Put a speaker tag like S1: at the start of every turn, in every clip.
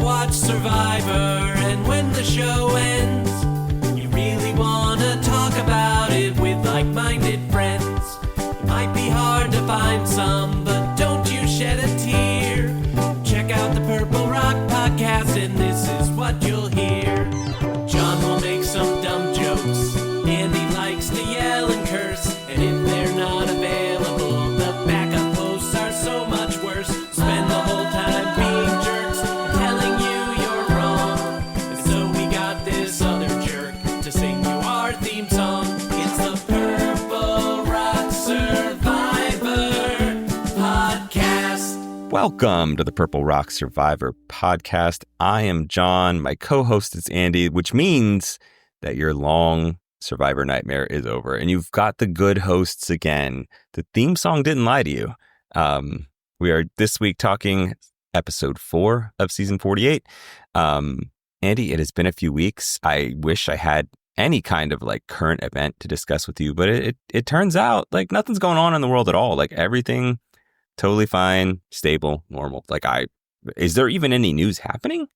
S1: watch Survivor, and when the show ends, you really want to talk about it with like-minded friends. It might be hard to find some, but don't you shed a tear. Check out the Purple Rock Podcast, and this is what you'll hear. John will make some dumb jokes, Andy likes to yell and curse, and if they're not available, the backup hosts are so much worse. Spend the whole time being jerks, telling you you're wrong, and so we got this other jerk to sing you our theme song. It's the Purple Rock Survivor Podcast.
S2: Welcome to the Purple Rock Survivor Podcast. I am John. My co-host is Andy, which means that your long Survivor nightmare is over, and you've got the good hosts again. The theme song didn't lie to you. We are this week talking episode 4 of season 48. Andy, it has been a few weeks. I wish I had any kind of like current event to discuss with you, but it turns out like nothing's going on in the world at all. Like everything totally fine, stable, normal. Is there even any news happening?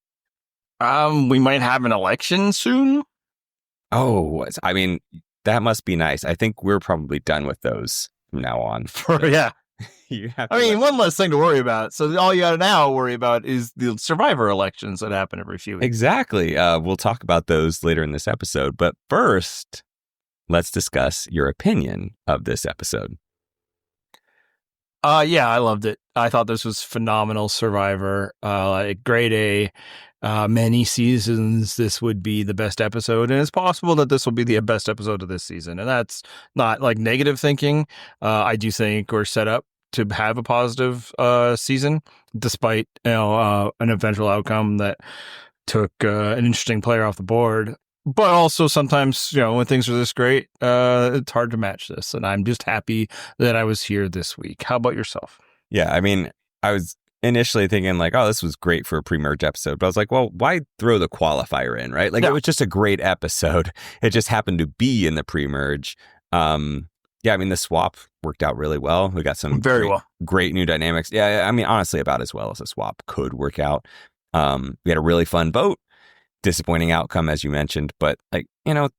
S3: We might have an election soon.
S2: Oh, I mean, that must be nice. I think we're probably done with those from now on.
S3: Yeah.
S2: You have to
S3: I mean, one less thing to worry about. So all you got to now worry about is the Survivor elections that happen every few weeks.
S2: Exactly. We'll talk about those later in this episode. But first, let's discuss your opinion of this episode.
S3: Yeah, I loved it. I thought this was phenomenal Survivor. Grade A. Many seasons, this would be the best episode, and it's possible that this will be the best episode of this season. And that's not like negative thinking. I do think we're set up to have a positive season, despite an eventual outcome that took an interesting player off the board. But also sometimes, when things are this great, it's hard to match this. And I'm just happy that I was here this week. How about yourself?
S2: Yeah, I mean, I was initially thinking like, oh, this was great for a pre-merge episode. But I was like, well, why throw the qualifier in, right? Like, It was just a great episode. It just happened to be in the pre-merge. Yeah, I mean, the swap worked out really well. We got some great new dynamics. Yeah, I mean, honestly, about as well as a swap could work out. We had a really fun vote. Disappointing outcome, as you mentioned, but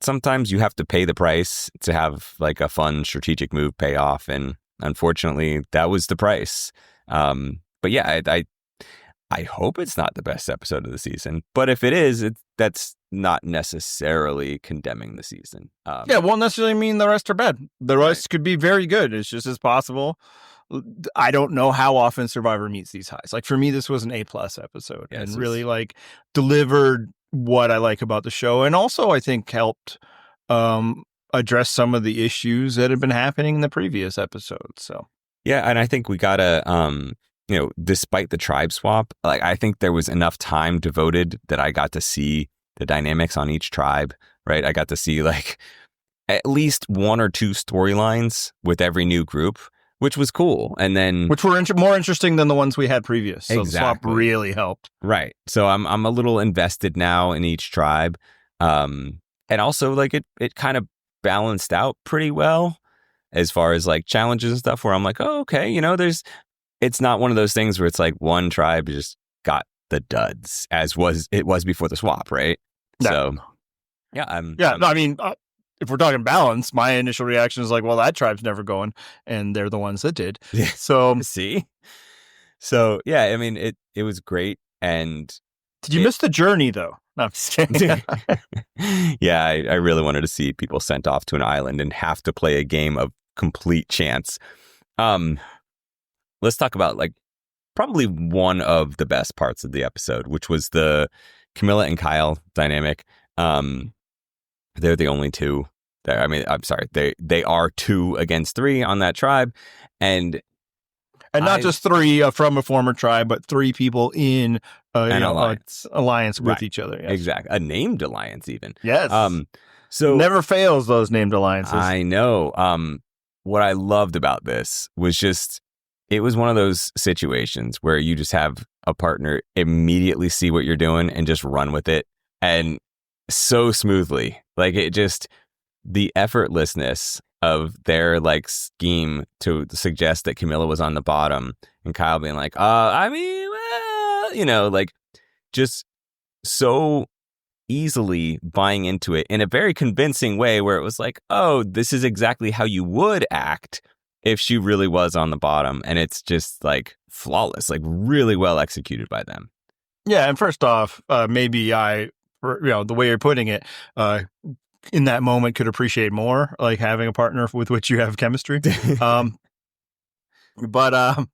S2: sometimes you have to pay the price to have like a fun strategic move pay off, and unfortunately, that was the price. But yeah, I hope it's not the best episode of the season. But if it is, that's not necessarily condemning the season.
S3: Yeah, won't necessarily mean the rest are bad. The rest could be very good. It's just as possible. I don't know how often Survivor meets these highs. Like for me, this was an A+ episode, and really like delivered what I like about the show, and also I think helped address some of the issues that had been happening in the previous episodes. So
S2: yeah, and I think we gotta despite the tribe swap, like I think there was enough time devoted that I got to see the dynamics on each tribe, right? I got to see like at least one or two storylines with every new group, which was cool. And then
S3: which were more interesting than the ones we had previous. So
S2: exactly.
S3: The swap really helped.
S2: Right. So I'm a little invested now in each tribe. And also like it kind of balanced out pretty well as far as like challenges and stuff where I'm like, oh, okay, it's not one of those things where it's like one tribe just got the duds as it was before the swap, right?
S3: No.
S2: So yeah,
S3: I mean, if we're talking balance, my initial reaction is like, well, that tribe's never going, and they're the ones that did.
S2: Yeah.
S3: So
S2: see, so yeah, I mean, it was great. And
S3: did you miss the journey though? No, I'm just kidding.
S2: Yeah, I really wanted to see people sent off to an island and have to play a game of complete chance. Let's talk about like probably one of the best parts of the episode, which was the Kamilla and Kyle dynamic. They're the only two. I'm sorry. They are 2 against 3 on that tribe, and
S3: not just 3 from a former tribe, but 3 people in an alliance with each other. Yes.
S2: Exactly, a named alliance even.
S3: Yes.
S2: So
S3: never fails those named alliances.
S2: I know. What I loved about this was just it was one of those situations where you just have a partner immediately see what you're doing and just run with it, and so smoothly. Like it just the effortlessness of their like scheme to suggest that Kamilla was on the bottom and Kyle being like, I mean, well, like just so easily buying into it in a very convincing way where it was like, oh, this is exactly how you would act if she really was on the bottom. And it's just like flawless, like really well executed by them.
S3: Yeah, and first off, maybe the way you're putting it, in that moment could appreciate more, like having a partner with which you have chemistry. But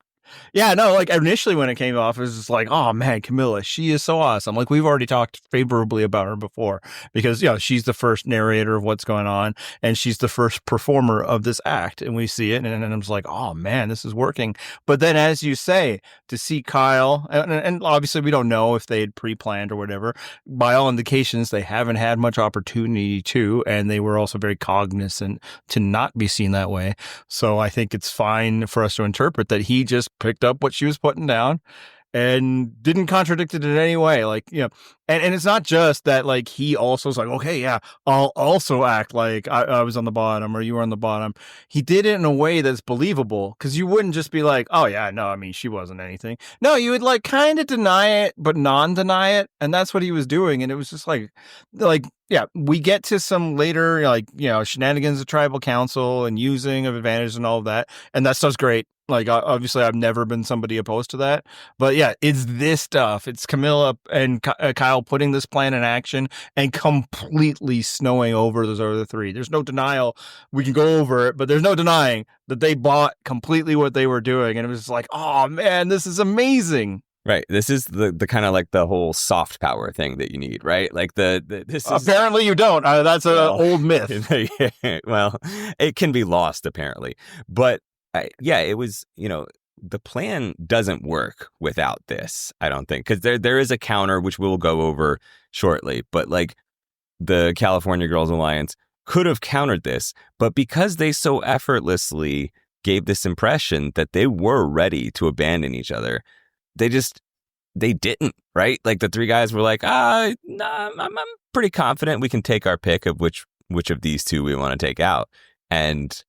S3: yeah, no, like initially when it came off, it was just like, oh man, Kamilla, she is so awesome. Like we've already talked favorably about her before because, she's the first narrator of what's going on and she's the first performer of this act. And we see it and I'm just like, oh man, this is working. But then as you say, to see Kyle, and obviously we don't know if they had pre-planned or whatever, by all indications, they haven't had much opportunity to, and they were also very cognizant to not be seen that way. So I think it's fine for us to interpret that he just picked up what she was putting down and didn't contradict it in any way. Like, and it's not just that, like, he also was like, okay, yeah, I'll also act like I was on the bottom or you were on the bottom. He did it in a way that's believable because you wouldn't just be like, oh yeah, no, I mean, she wasn't anything. No, you would like kind of deny it, but non-deny it. And that's what he was doing. And it was just like, yeah, we get to some later, like, shenanigans of tribal council and using of advantage and all of that. And that stuff's great. Like, obviously, I've never been somebody opposed to that. But yeah, it's this stuff. It's Kamilla and Kyle putting this plan in action and completely snowing over those other three. There's no denial. We can go over it, but there's no denying that they bought completely what they were doing. And it was just like, oh, man, this is amazing.
S2: Right. This is the kind of like the whole soft power thing that you need, right? Like this is...
S3: Apparently you don't. That's an old myth.
S2: Well, it can be lost, apparently. But it was, the plan doesn't work without this, I don't think, because there is a counter, which we'll go over shortly. But like the California Girls Alliance could have countered this, but because they so effortlessly gave this impression that they were ready to abandon each other, they didn't, right? Like the three guys were like, nah, I'm pretty confident we can take our pick of which of these two we want to take out. And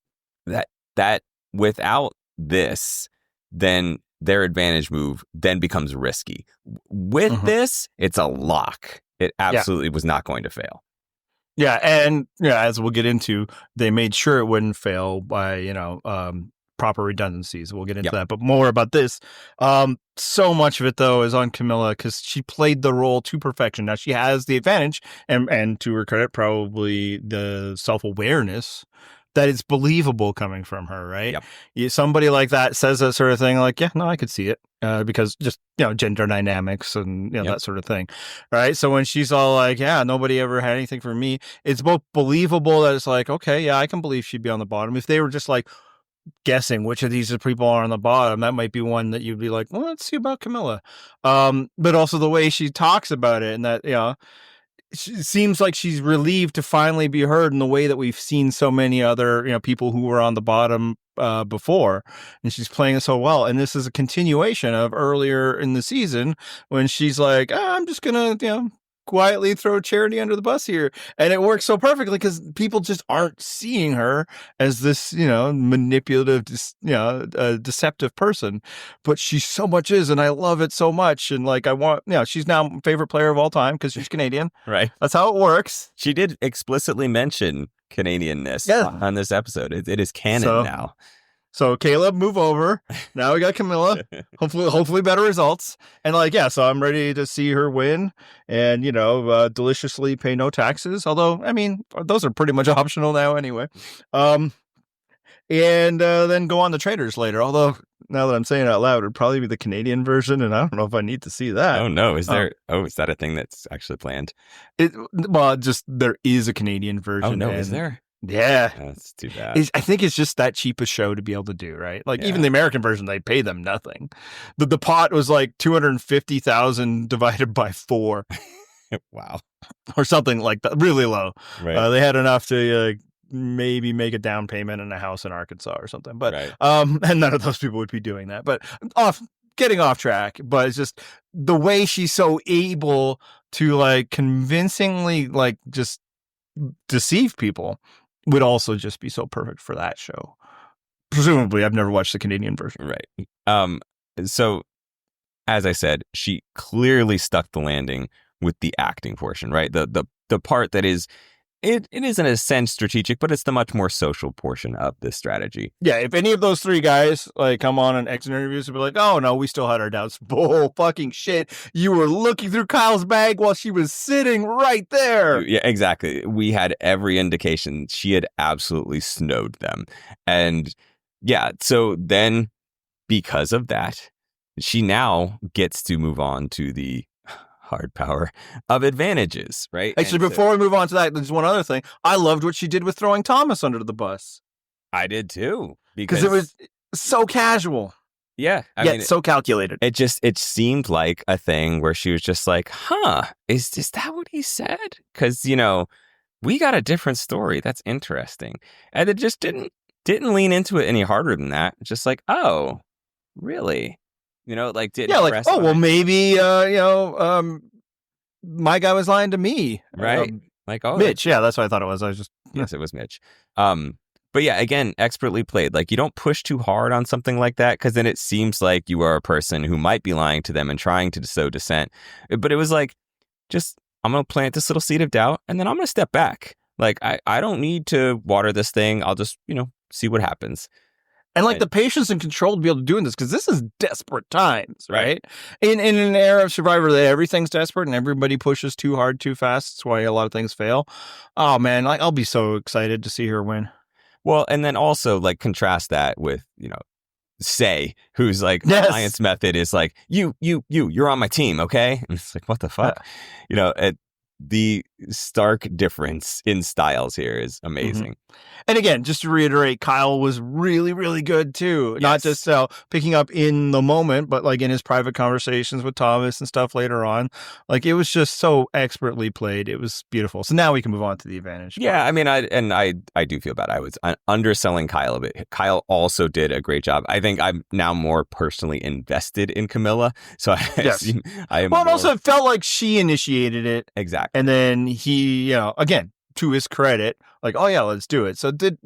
S2: that without this, then their advantage move then becomes risky. With this, it's a lock. It absolutely was not going to fail.
S3: Yeah, and as we'll get into, they made sure it wouldn't fail by, proper redundancies. We'll get into that, but more about this. So much of it, though, is on Kamilla because she played the role to perfection. Now, she has the advantage, and to her credit, probably the self-awareness that it's believable coming from her, right? Yep. Somebody like that says that sort of thing, like, yeah, no, I could see it because just, gender dynamics and, that sort of thing, right? So when she's all like, yeah, nobody ever had anything for me, it's both believable that it's like, okay, yeah, I can believe she'd be on the bottom. If they were just like guessing which of these people are on the bottom, that might be one that you'd be like, well, let's see about Kamilla. But also the way she talks about it and that, it seems like she's relieved to finally be heard in the way that we've seen so many other, people who were on the bottom before, and she's playing it so well. And this is a continuation of earlier in the season when she's like, I'm just gonna, quietly throw Charity under the bus here, and it works so perfectly because people just aren't seeing her as this, manipulative, deceptive person, but she so much is, and I love it so much, and like I want, she's now my favorite player of all time because she's Canadian,
S2: right?
S3: That's how it works.
S2: She did explicitly mention Canadianness on this episode. It is canon now.
S3: So Caleb, move over. Now we got Kamilla. Hopefully better results. And so I'm ready to see her win and, deliciously pay no taxes. Although, I mean, those are pretty much optional now anyway. And then go on the traders later. Although now that I'm saying it out loud, it would probably be the Canadian version. And I don't know if I need to see that.
S2: Oh, no. Is there? Is that a thing that's actually planned?
S3: There is a Canadian version.
S2: Oh, no. Is there?
S3: Yeah.
S2: That's too bad.
S3: I think it's just that cheap a show to be able to do, right? Even the American version, they pay them nothing. The pot was like $250,000 divided by 4.
S2: Wow.
S3: Or something like that. Really low.
S2: Right.
S3: They had enough to maybe make a down payment in a house in Arkansas or something. But
S2: right.
S3: And none of those people would be doing that. But getting off track. But it's just the way she's so able to convincingly just deceive people would also just be so perfect for that show. Presumably, I've never watched the Canadian version.
S2: Right. So as I said, she clearly stuck the landing with the acting portion, right? The part that is, it is in a sense strategic, but it's the much more social portion of this strategy.
S3: Yeah, if any of those three guys like come on and exit interviews and be like, oh no, we still had our doubts. Bull fucking shit. You were looking through Kyle's bag while she was sitting right there.
S2: Yeah, exactly. We had every indication she had absolutely snowed them. And yeah, so then because of that, she now gets to move on to the hard power of advantages, right?
S3: Actually, before we move on to that, there's one other thing. I loved what she did with throwing Thomas under the bus.
S2: I did too.
S3: Because it was so casual.
S2: Yeah. I mean,
S3: so calculated.
S2: It seemed like a thing where she was just like, is that what he said? Because, we got a different story. That's interesting. And it just didn't lean into it any harder than that. Just like, oh, really? Didn't press on
S3: well,
S2: it.
S3: maybe, my guy was lying to me.
S2: Right.
S3: Mitch. Yeah, that's what I thought it was.
S2: Yes, it was Mitch. But yeah, again, expertly played. Like, you don't push too hard on something like that, because then it seems like you are a person who might be lying to them and trying to sow dissent. But it was like, just, I'm going to plant this little seed of doubt, and then I'm going to step back. Like, I don't need to water this thing. I'll just, see what happens.
S3: And the patience and control to be able to do this, because this is desperate times, right? In an era of Survivor that everything's desperate and everybody pushes too hard, too fast. That's why a lot of things fail. Oh man, I'll be so excited to see her win.
S2: Well, and then also contrast that with, Sai, who's Alliance method is like, you're on my team, okay? And it's like, what the fuck? The stark difference in styles here is amazing.
S3: Mm-hmm. And again, just to reiterate, Kyle was really, really good too.
S2: Yes.
S3: Not just picking up in the moment, but in his private conversations with Thomas and stuff later on. It was just so expertly played. It was beautiful. So now we can move on to the advantage.
S2: Yeah, I mean, I do feel bad. I was underselling Kyle a bit. Kyle also did a great job. I think I'm now more personally invested in Kamilla. So I am.
S3: Well, and also it felt like she initiated it.
S2: Exactly.
S3: And then he, again, to his credit, oh yeah, let's do it. So it did,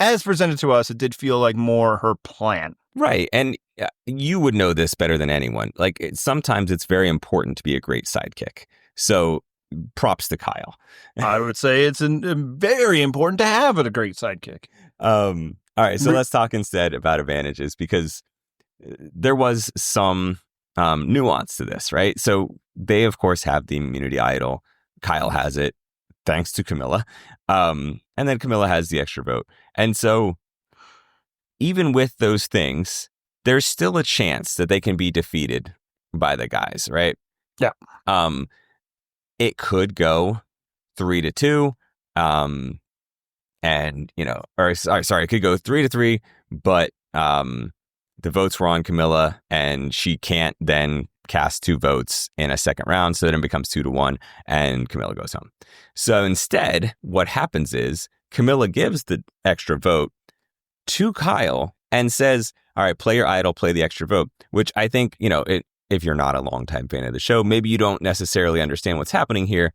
S3: as presented to us, it did feel like more her plan.
S2: Right. And you would know this better than anyone. Sometimes it's very important to be a great sidekick. So props to Kyle.
S3: I would say it's very important to have a great sidekick.
S2: All right. So let's talk instead about advantages, because there was some nuance to this, right? So they, of course, have the immunity idol. Kyle has it, thanks to Kamilla. And then Kamilla has the extra vote. And so even with those things, there's still a chance that they can be defeated by the guys, right?
S3: Yeah.
S2: It could go 3-2. And, it could go 3-3, but the votes were on Kamilla, and she can't then cast 2 votes in a second round, so then it becomes 2-1, and Kamilla goes home. So instead, what happens is Kamilla gives the extra vote to Kyle and says, all right, play your idol, play the extra vote, which I think, if you're not a longtime fan of the show, maybe you don't necessarily understand what's happening here,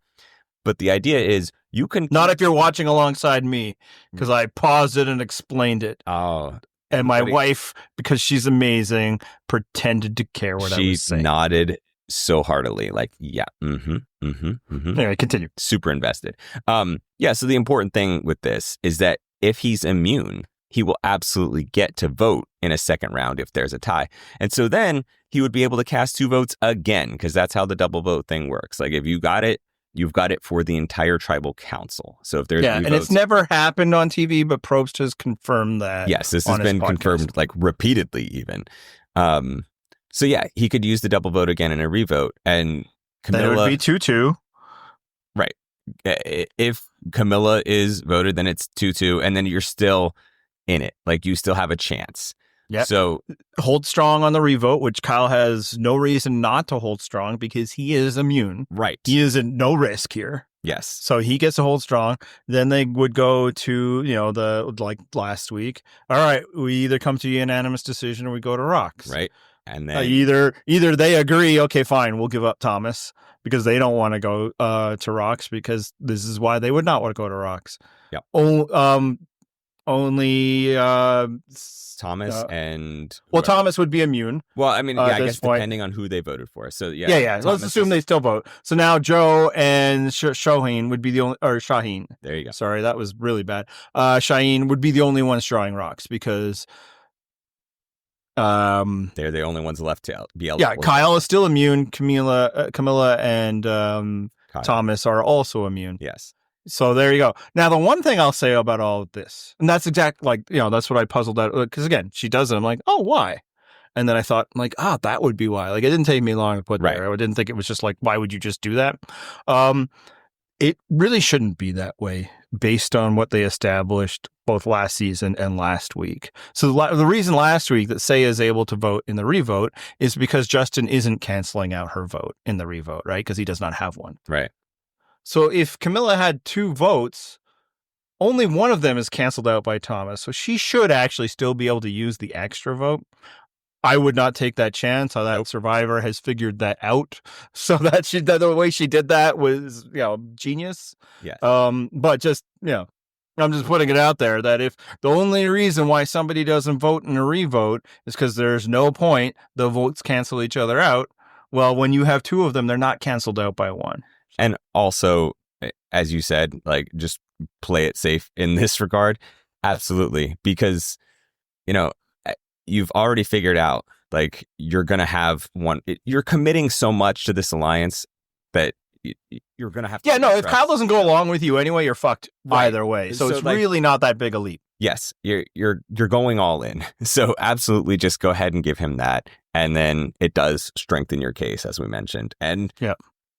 S2: but the idea is you can...
S3: Not if you're watching alongside me, because I paused it and explained it.
S2: Oh,
S3: and my wife, because she's amazing, pretended to care what I was saying.
S2: She nodded so heartily, yeah,
S3: Anyway, continue.
S2: Super invested. So the important thing with this is that if he's immune, he will absolutely get to vote in a second round if there's a tie. And so then he would be able to cast 2 votes again, because that's how the double vote thing works. If you got it, you've got it for the entire tribal council. So if there's 3
S3: and
S2: votes,
S3: it's never happened on TV, but Probst has confirmed that.
S2: Yes, this has been confirmed repeatedly even. So yeah, he could use the double vote again in a revote, and Kamilla,
S3: then it would be 2-2.
S2: Right. If Kamilla is voted, then it's 2-2, and then you're still in it. You still have a chance.
S3: Yeah.
S2: So
S3: hold strong on the revote, which Kyle has no reason not to hold strong because he is immune.
S2: Right.
S3: He is at no risk here.
S2: Yes.
S3: So he gets to hold strong. Then they would go to, the last week. All right, we either come to a unanimous decision or we go to rocks.
S2: Right. And then
S3: either they agree, okay, fine, we'll give up Thomas because they don't want to go to rocks, because this is why they would not want to go to rocks.
S2: Yep.
S3: only
S2: Thomas and
S3: Thomas would be immune.
S2: Well, I mean, yeah, I guess
S3: point.
S2: depending on who they voted for. So yeah.
S3: Let's assume they still vote. So now Joe and Shaheen would be the only, or Shaheen.
S2: There you go.
S3: Sorry, that was really bad. Shaheen would be the only ones drawing rocks because
S2: they're the only ones left to be eligible.
S3: Yeah, Kyle is still immune. Kamilla and Thomas are also immune.
S2: Yes.
S3: So there you go. Now, the one thing I'll say about all of this, and that's that's what I puzzled out, because again, she does it. I'm like, oh, why? And then I thought, like, that would be why. Like, it didn't take me long to put there. I didn't think it was just like, why would you just do that? It really shouldn't be that way based on what they established both last season and last week. So the reason last week that Sai is able to vote in the revote is because Justin isn't canceling out her vote in the revote, right? Because he does not have one.
S2: Right.
S3: So if Kamilla had 2 votes, only one of them is canceled out by Thomas. So she should actually still be able to use the extra vote. I would not take that chance. How that survivor has figured that out, so that the way she did that was, genius.
S2: Yes.
S3: But just, I'm just putting it out there that if the only reason why somebody doesn't vote in a revote is because there's no point, the votes cancel each other out. Well, when you have 2 of them, they're not canceled out by one.
S2: And also, as you said, like, just play it safe in this regard. Absolutely. Because, you've already figured out, like, you're going to have one. You're committing so much to this alliance that you're going to have to.
S3: Yeah, no, if Kyle doesn't go along with you anyway, you're fucked either way. So it's really not that big a leap.
S2: Yes, you're going all in. So absolutely just go ahead and give him that. And then it does strengthen your case, as we mentioned. And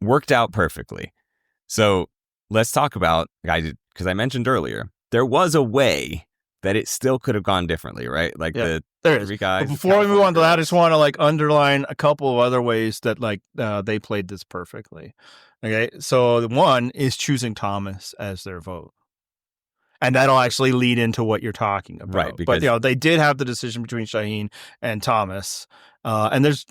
S2: worked out perfectly. So let's talk about, because I mentioned earlier, there was a way that it still could have gone differently, right? Like there is. 3 guys.
S3: But before we move on to that, I just want to underline a couple of other ways that they played this perfectly. Okay, so one is choosing Thomas as their vote. And that'll actually lead into what you're talking about.
S2: Right. Because,
S3: but, they did have the decision between Shaheen and Thomas. And there's,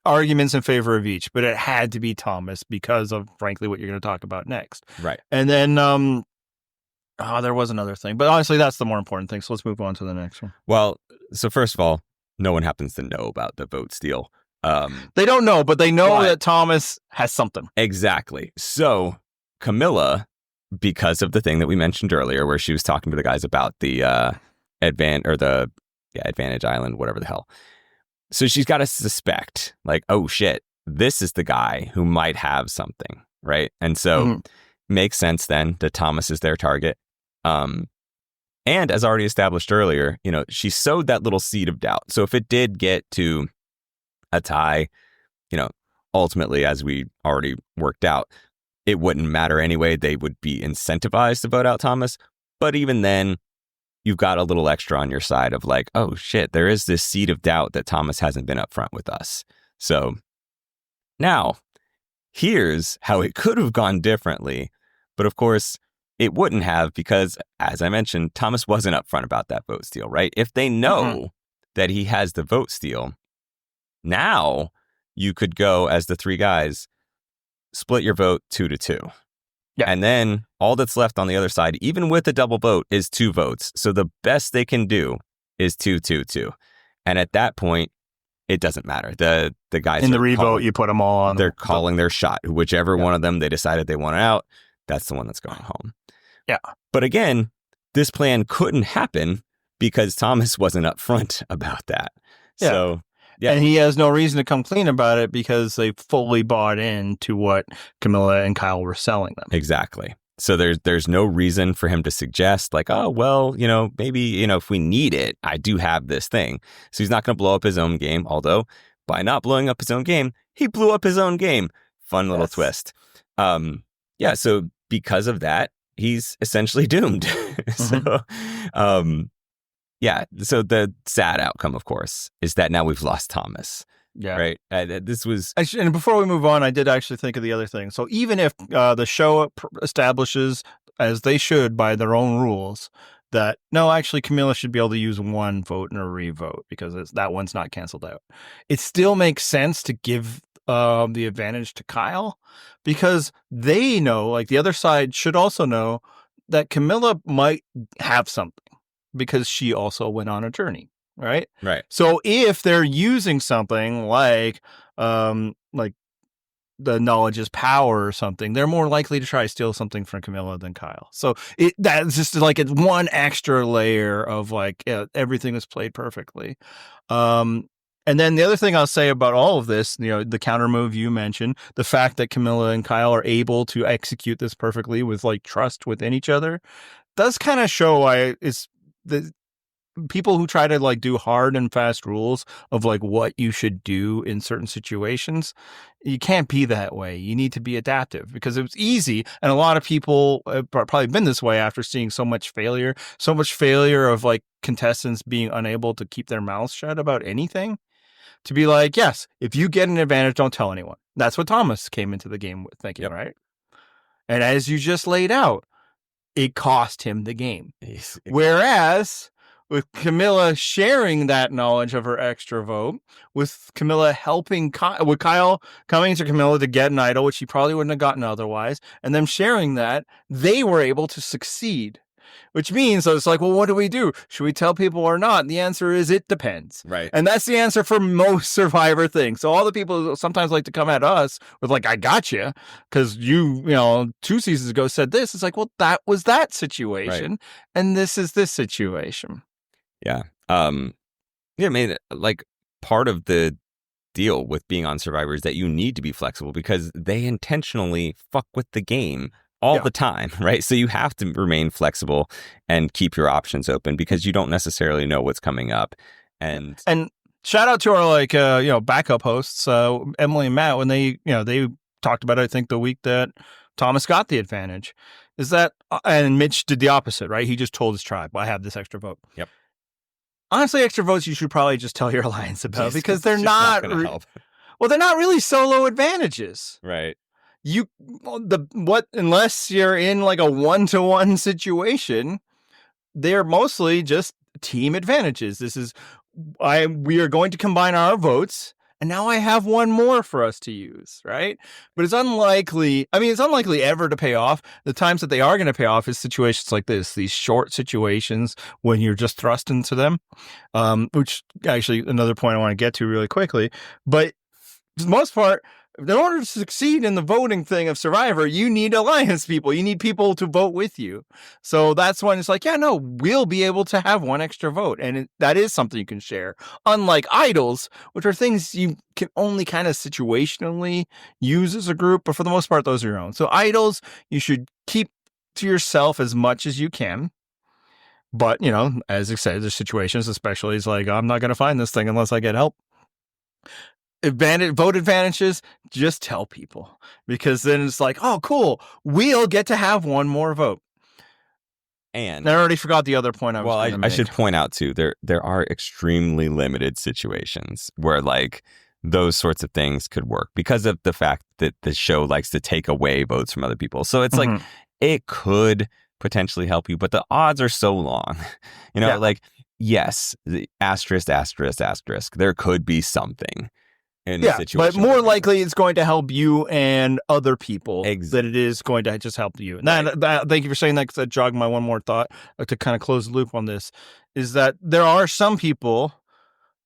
S3: arguments in favor of each, but it had to be Thomas because of, frankly, what you're going to talk about next.
S2: Right.
S3: And then there was another thing, but honestly, that's the more important thing. So let's move on to the next one.
S2: Well, so first of all, no one happens to know about the vote steal.
S3: They don't know, but they know that Thomas has something.
S2: Exactly. So Kamilla, because of the thing that we mentioned earlier, where she was talking to the guys about the Advantage Island, whatever the hell. So she's got to suspect, like, oh shit, this is the guy who might have something, right? And so makes sense then that Thomas is their target. And as already established earlier, she sowed that little seed of doubt. So if it did get to a tie, ultimately, as we already worked out, it wouldn't matter anyway. They would be incentivized to vote out Thomas. But even then, you've got a little extra on your side of like, oh shit, there is this seed of doubt that Thomas hasn't been upfront with us. So now, here's how it could have gone differently. But of course, it wouldn't have because, as I mentioned, Thomas wasn't upfront about that vote steal, right? If they know that he has the vote steal, now you could go as the 3 guys, split your vote 2-2. Yeah. And then all that's left on the other side, even with a double vote, is 2 votes. So the best they can do is 2-2-2. And at that point, it doesn't matter. The guys
S3: in the revote, you put them all on.
S2: They're calling their shot. Whichever one of them they decided they wanted out, that's the one that's going home.
S3: Yeah.
S2: But again, this plan couldn't happen because Thomas wasn't upfront about that. Yeah. So yeah.
S3: And he has no reason to come clean about it because they fully bought into what Kamilla and Kyle were selling them.
S2: Exactly. So there's no reason for him to suggest like, oh, well, maybe, if we need it, I do have this thing. So he's not going to blow up his own game. Although by not blowing up his own game, he blew up his own game. Fun little twist. So because of that, he's essentially doomed. So the sad outcome, of course, is that now we've lost Thomas.
S3: Yeah.
S2: Right. This was.
S3: And before we move on, I did actually think of the other thing. So even if the show establishes, as they should by their own rules, that no, actually Kamilla should be able to use 1 vote in a revote because that one's not canceled out. It still makes sense to give the advantage to Kyle because they know, like the other side should also know that Kamilla might have something. because she also went on a journey, right?
S2: Right.
S3: So if they're using something like the knowledge is power or something, they're more likely to try to steal something from Kamilla than Kyle. So that's just like it's one extra layer of like everything was played perfectly. And then the other thing I'll say about all of this, the counter move you mentioned, the fact that Kamilla and Kyle are able to execute this perfectly with like trust within each other does kind of show why it's the people who try to like do hard and fast rules of like what you should do in certain situations. You can't be that way. You need to be adaptive because it was easy. And a lot of people have probably been this way after seeing so much failure of like contestants being unable to keep their mouths shut about anything. To be like, yes, if you get an advantage, don't tell anyone. That's what Thomas came into the game with thinking, right? And as you just laid out, it cost him the game. Whereas with Kamilla sharing that knowledge of her extra vote, with Kamilla helping with Kyle coming to Kamilla to get an idol, which he probably wouldn't have gotten otherwise, and them sharing that, they were able to succeed. Which means it's like, well, what do we do? Should we tell people or not? And the answer is it depends.
S2: Right.
S3: And that's the answer for most Survivor things. So all the people who sometimes like to come at us with like, I got you, because you 2 seasons ago said this. It's like, well, that was that situation. Right. And this is this situation.
S2: Yeah. Yeah, I mean, like part of the deal with being on Survivor is that you need to be flexible because they intentionally fuck with the game all the time, right? So you have to remain flexible and keep your options open because you don't necessarily know what's coming up. And
S3: shout out to our backup hosts, Emily and Matt, when they talked about it, I think the week that Thomas got the advantage, is that, and Mitch did the opposite, right? He just told his tribe, well, I have this extra vote.
S2: Yep.
S3: Honestly, extra votes you should probably just tell your alliance about because they're not
S2: help.
S3: Well, they're not really solo advantages.
S2: Right.
S3: Unless you're in like a 1-to-1 situation, they're mostly just team advantages. We are going to combine our votes, and now I have one more for us to use, right? But it's unlikely ever to pay off. The times that they are going to pay off is situations like this, these short situations when you're just thrust into them, which actually another point I want to get to really quickly. But for the most part, in order to succeed in the voting thing of Survivor, you need alliance people. You need people to vote with you. So that's when it's like, we'll be able to have one extra vote. And that is something you can share. Unlike idols, which are things you can only kind of situationally use as a group. But for the most part, those are your own. So idols, you should keep to yourself as much as you can. But, as I said, there's situations, especially it's like, I'm not going to find this thing unless I get help. Vote advantages, just tell people, because then it's like, oh, cool, we'll get to have one more vote. And I already forgot the other point I was going to make.
S2: I should point out too, there are extremely limited situations where like those sorts of things could work because of the fact that the show likes to take away votes from other people. So it's like it could potentially help you, but the odds are so long. Like, yes, the asterisk, there could be something.
S3: But more likely it's going to help you and other people than it is going to just help you. And thank you for saying that, because that jogged my one more thought to kind of close the loop on this, is that there are some people,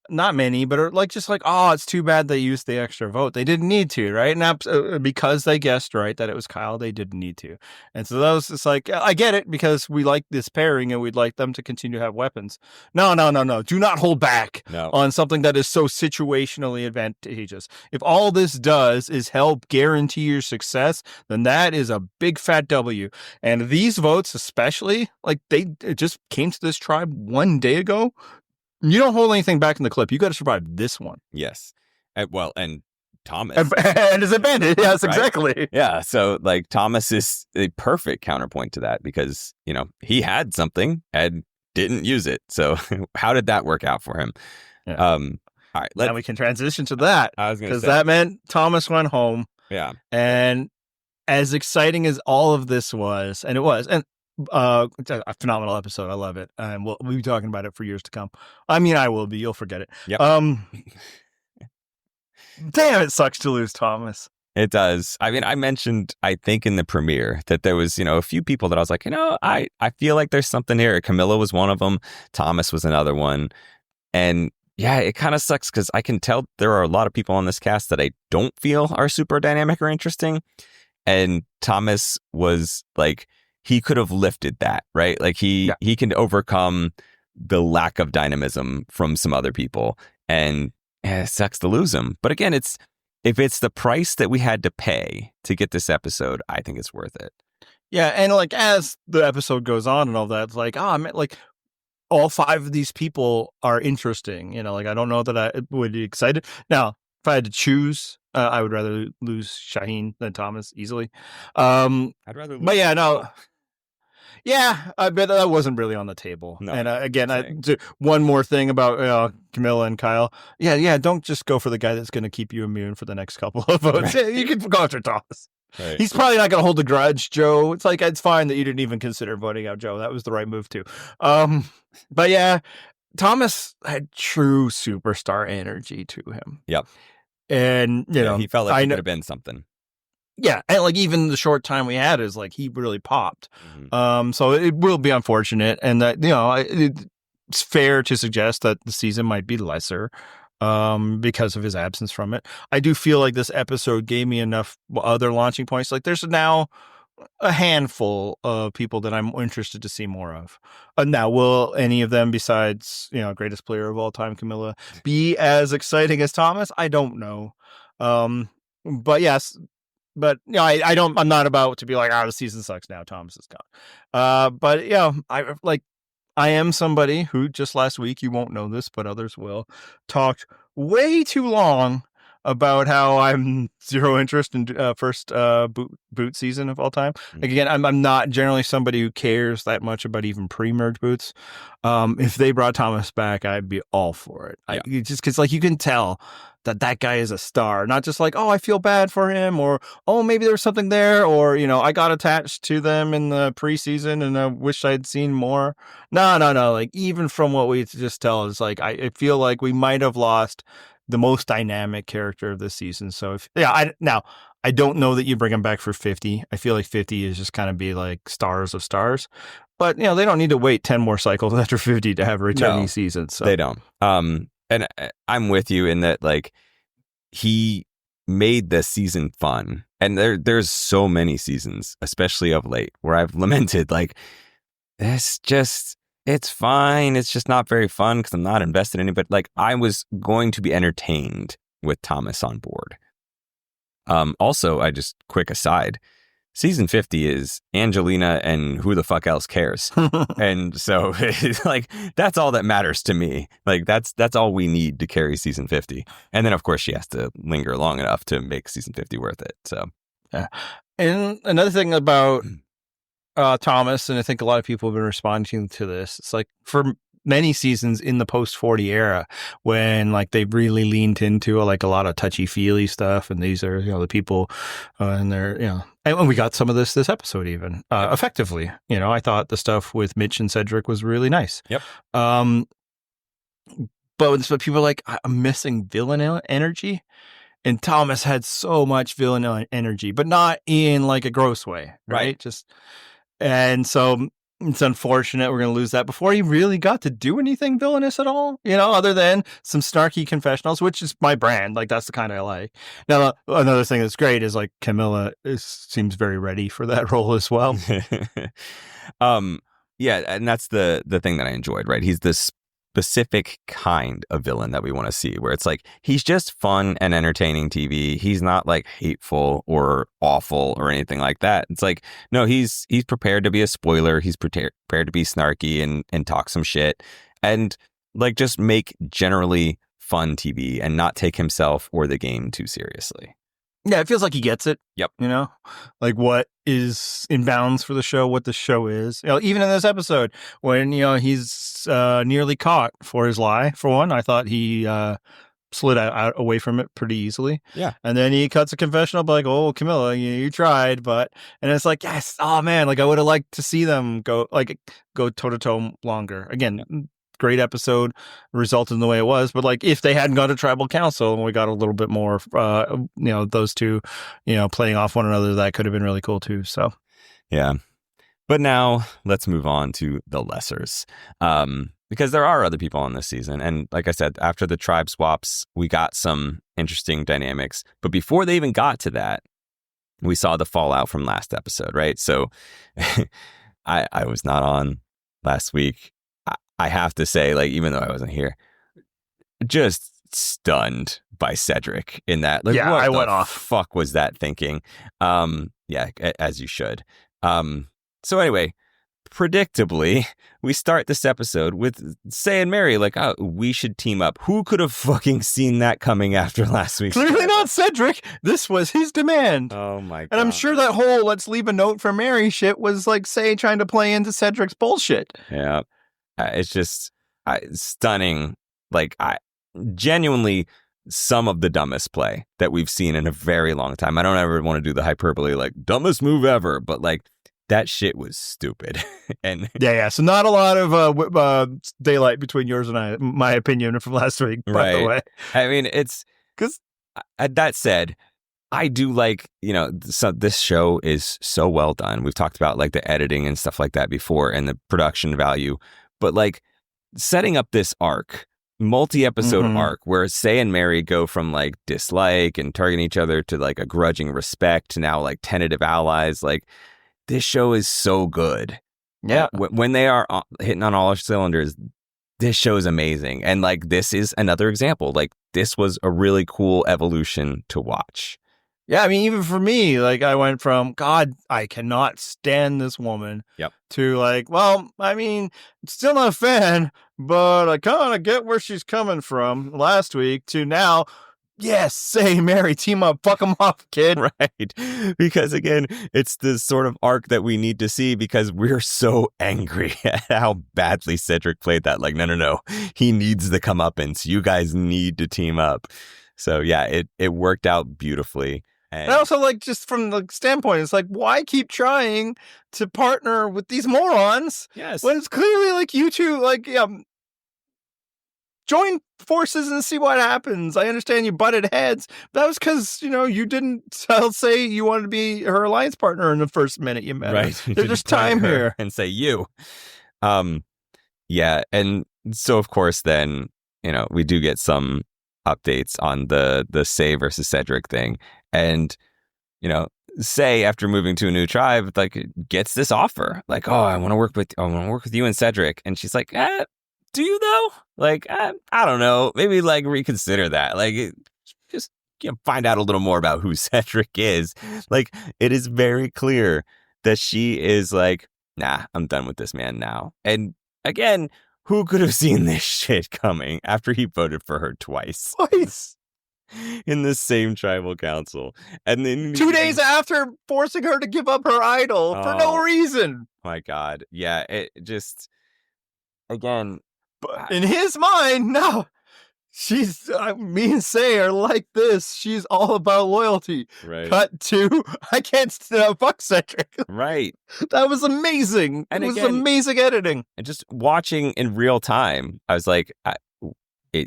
S3: not many, but are just like, oh, it's too bad they used the extra vote. They didn't need to, right? And because they guessed right that it was Kyle, they didn't need to. And so it's like, I get it, because we like this pairing and we'd like them to continue to have weapons. No. Do not hold back on something that is so situationally advantageous. If all this does is help guarantee your success, then that is a big fat W. And these votes, especially, it just came to this tribe one day ago. You don't hold anything back in the clip. You got to survive this one.
S2: Yes. And Thomas.
S3: And his advantage. Yes, right? Exactly.
S2: Yeah. So Thomas is a perfect counterpoint to that because, he had something and didn't use it. So how did that work out for him?
S3: Yeah. All right. Now we can transition to that.
S2: I was going to say.
S3: Because that meant Thomas went home.
S2: Yeah.
S3: And as exciting as all of this was, and it was, and it's a phenomenal episode. I love it. And we'll be talking about it for years to come. I mean, I will be. You'll forget it.
S2: Yep.
S3: Damn, it sucks to lose Thomas.
S2: It does. I mean, I mentioned, I think in the premiere that there was, a few people that I was like, I feel like there's something here. Kamilla was one of them. Thomas was another one. And yeah, it kind of sucks because I can tell there are a lot of people on this cast that I don't feel are super dynamic or interesting. And Thomas was like, he could have lifted that, right? Like he can overcome the lack of dynamism from some other people. And it sucks to lose him. But again, if it's the price that we had to pay to get this episode, I think it's worth it.
S3: Yeah, and like as the episode goes on and all that, it's like, like all 5 of these people are interesting. Like I don't know that I would be excited. Now, if I had to choose, I would rather lose Shaheen than Thomas easily.
S2: I'd rather lose.
S3: But yeah, no. Yeah, I bet that wasn't really on the table.
S2: No,
S3: and again, one more thing about Kamilla and Kyle. Yeah, don't just go for the guy that's going to keep you immune for the next couple of votes. Right. You can go after Thomas. Right. He's probably not going to hold a grudge, Joe. It's like, it's fine that you didn't even consider voting out Joe. That was the right move, too. But yeah, Thomas had true superstar energy to him.
S2: Yep.
S3: And,
S2: he felt like he could have been something.
S3: Yeah, and like even the short time we had is like he really popped. Mm-hmm. So it will be unfortunate, and that it's fair to suggest that the season might be lesser because of his absence from it. I do feel like this episode gave me enough other launching points. Like there's now a handful of people that I'm interested to see more of. Now, will any of them besides greatest player of all time, Kamilla, be as exciting as Thomas? I don't know. But yes. But I'm not about to be like, the season sucks now. Thomas is gone. But yeah, I am somebody who just last week, you won't know this, but others will, talked way too long about how I'm zero interest in first boot season of all time. Like, again, I'm not generally somebody who cares that much about even pre-merge boots. If they brought Thomas back, I'd be all for it. Yeah. Just because like you can tell that guy is a star, not just like, I feel bad for him, or maybe there was something there, or I got attached to them in the preseason and I wish I'd seen more. No. Like even from what we just tell, is like I feel like we might have lost the most dynamic character of this season. So I don't know that you bring him back for 50. I feel like 50 is just kind of be like stars of stars, but they don't need to wait 10 more cycles after 50 to have a returning season. So
S2: they don't. And I'm with you in that, like, he made the season fun. And there's so many seasons, especially of late, where I've lamented, like, it's fine. It's just not very fun because I'm not invested in it. But, like, I was going to be entertained with Thomas on board. Also, quick aside, season 50 is Angelina and who the fuck else cares? And so like that's all that matters to me. Like that's all we need to carry season 50. And then of course she has to linger long enough to make season 50 worth it. So
S3: yeah. And another thing about Thomas, and I think a lot of people have been responding to this, it's like for many seasons in the post 40 era when like they really leaned into like a lot of touchy feely stuff, and these are the people and they're and we got some of this episode even effectively. I thought the stuff with Mitch and Cedrek was really nice.
S2: Yep.
S3: But people are like, I'm missing villain energy, and Thomas had so much villain energy, but not in like a gross way, right? And so it's unfortunate we're going to lose that before he really got to do anything villainous at all, other than some snarky confessionals, which is my brand. Like, that's the kind I like. Now, another thing that's great is like Kamilla seems very ready for that role as well.
S2: Yeah. And that's the thing that I enjoyed, right? He's this specific kind of villain that we want to see, where it's like he's just fun and entertaining TV. He's not like hateful or awful or anything like that. It's like, no, he's prepared to be a spoiler. He's prepared to be snarky and talk some shit and like just make generally fun TV and not take himself or the game too seriously.
S3: Yeah, it feels like he gets it.
S2: Yep.
S3: Like what is in bounds for the show, what the show is. Even in this episode when, he's nearly caught for his lie, for one, I thought he slid out away from it pretty easily.
S2: Yeah.
S3: And then he cuts a confessional like, oh, Kamilla, you tried, but, and it's like, yes, oh man, like I would have liked to see them go toe to toe longer. Again, great episode resulted in the way it was. But like, if they hadn't gone to tribal council and we got a little bit more, those two, playing off one another, that could have been really cool too. So,
S2: yeah. But now let's move on to the lessers. Because there are other people on this season. And like I said, after the tribe swaps, we got some interesting dynamics. But before they even got to that, we saw the fallout from last episode, right? So I was not on last week. I have to say, like, even though I wasn't here, just stunned by Cedrek in that. Like,
S3: yeah,
S2: what
S3: I
S2: the
S3: went off.
S2: fuck was that thinking? Yeah, as you should. So anyway, predictably, we start this episode with Sai and Mary like, oh, we should team up. Who could have fucking seen that coming after last week?
S3: Clearly not Cedrek. This was his demand.
S2: Oh my God.
S3: And I'm sure that whole let's leave a note for Mary shit was like Sai trying to play into Cedrek's bullshit.
S2: Yeah. It's just stunning. Like, genuinely some of the dumbest play that we've seen in a very long time. I don't ever want to do the hyperbole like dumbest move ever, but like that shit was stupid. And
S3: yeah. So not a lot of daylight between yours and my opinion from last week, by the way.
S2: I mean, it's because that said, I do like, so this show is so well done. We've talked about like the editing and stuff like that before and the production value, but like setting up this arc, multi-episode arc where Sai and Mary go from like dislike and targeting each other to like a grudging respect to now like tentative allies. Like, this show is so good.
S3: Yeah.
S2: When they are hitting on all cylinders, this show is amazing. And like, this is another example. Like, this was a really cool evolution to watch.
S3: Yeah. I mean, even for me, like I went from, God, I cannot stand this woman to like, well, I mean, still not a fan, but I kind of get where she's coming from last week to now. Yes, Sai, Mary, team up, fuck them off, kid.
S2: Right. Because again, it's this sort of arc that we need to see because we're so angry at how badly Cedrek played that. Like, no. He needs the comeuppance. You guys need to team up. So yeah, it worked out beautifully.
S3: And also, like, just from the standpoint, it's like, why keep trying to partner with these morons?
S2: Yes.
S3: When it's clearly like you two, like, join forces and see what happens. I understand you butted heads. But that was because, you didn't say you wanted to be her alliance partner in the first minute you met
S2: right.
S3: her. There's just time here.
S2: And say you. Yeah. And so, of course, then, we do get some updates on the Sai versus Cedrek thing. And, Sai, after moving to a new tribe, like, gets this offer. Like, oh, I want to work with you and Cedrek. And she's like, do you though? Like, I don't know. Maybe like reconsider that. Like, just find out a little more about who Cedrek is. Like, it is very clear that she is like, nah, I'm done with this man now. And again, who could have seen this shit coming after he voted for her twice in the same tribal council? And then
S3: 2 days after forcing her to give up her idol for no reason.
S2: My God. Yeah, it just, again,
S3: but in his mind, no. She's, me and Sai are like this. She's all about loyalty.
S2: Right.
S3: Cut to, I can't fuck Cedrek.
S2: Right.
S3: That was amazing. And it was amazing editing.
S2: And just watching in real time, I was like,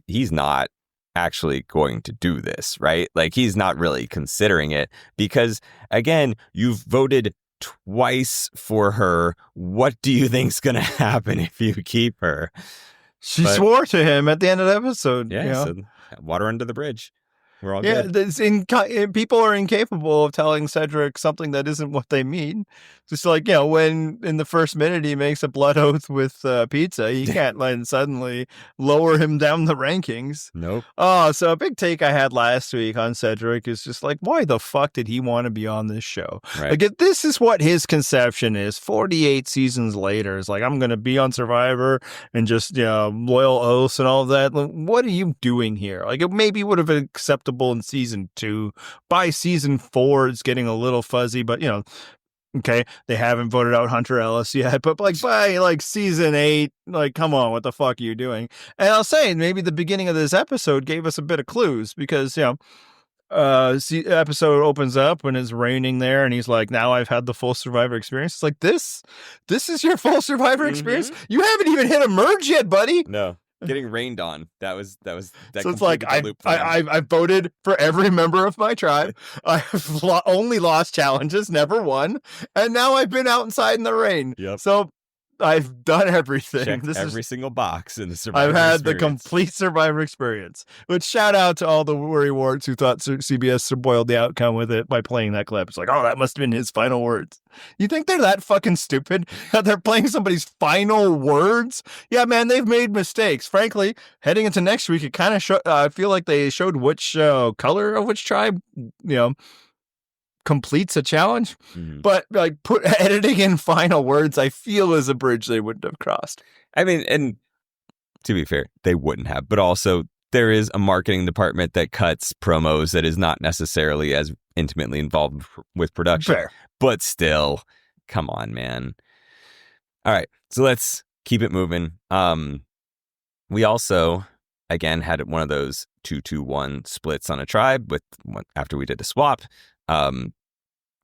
S2: he's not actually going to do this, right? Like, he's not really considering it because, again, you've voted twice for her. What do you think's going to happen if you keep her?
S3: She swore to him at the end of the episode.
S2: Yeah, so water under the bridge. We're all good.
S3: People are incapable of telling Cedrek something that isn't what they mean. Just like, when in the first minute he makes a blood oath with pizza, you can't suddenly lower him down the rankings.
S2: Nope.
S3: Oh, so a big take I had last week on Cedrek is just like, why the fuck did he want to be on this show?
S2: Right.
S3: Like, if this is what his conception is, 48 seasons later, it's like, I'm going to be on Survivor and just, loyal oaths and all that. Like, what are you doing here? Like, it maybe would have been acceptable in season 2. By season 4, it's getting a little fuzzy, but okay, they haven't voted out Hunter Ellis yet, but like by like season 8, like, come on, what the fuck are you doing? And I'll say maybe the beginning of this episode gave us a bit of clues because episode opens up when it's raining there, and he's like, "Now I've had the full Survivor experience." It's like this is your full Survivor experience. You haven't even hit a merge yet, buddy.
S2: No, getting rained on. That was. That
S3: so it's like I voted for every member of my tribe. I've only lost challenges, never won, and now I've been outside in the rain.
S2: Yep.
S3: So I've done everything.
S2: Checked every single box in the Survivor
S3: I've had
S2: experience.
S3: the complete Survivor experience. Which shout out to all the worry warts who thought CBS spoiled the outcome with it by playing that clip. It's like, oh, that must have been his final words. You think they're that fucking stupid that they're playing somebody's final words? Yeah, man, they've made mistakes. Frankly, heading into next week, it kind of I feel like they showed which color of which tribe, completes a challenge, but like editing in final words, I feel is a bridge they wouldn't have crossed.
S2: I mean, and to be fair, they wouldn't have, but also there is a marketing department that cuts promos that is not necessarily as intimately involved with production.
S3: Fair.
S2: But still, come on, man. All right, so let's keep it moving. We also, again, had one of those 2-2-1 splits on a tribe after we did a swap.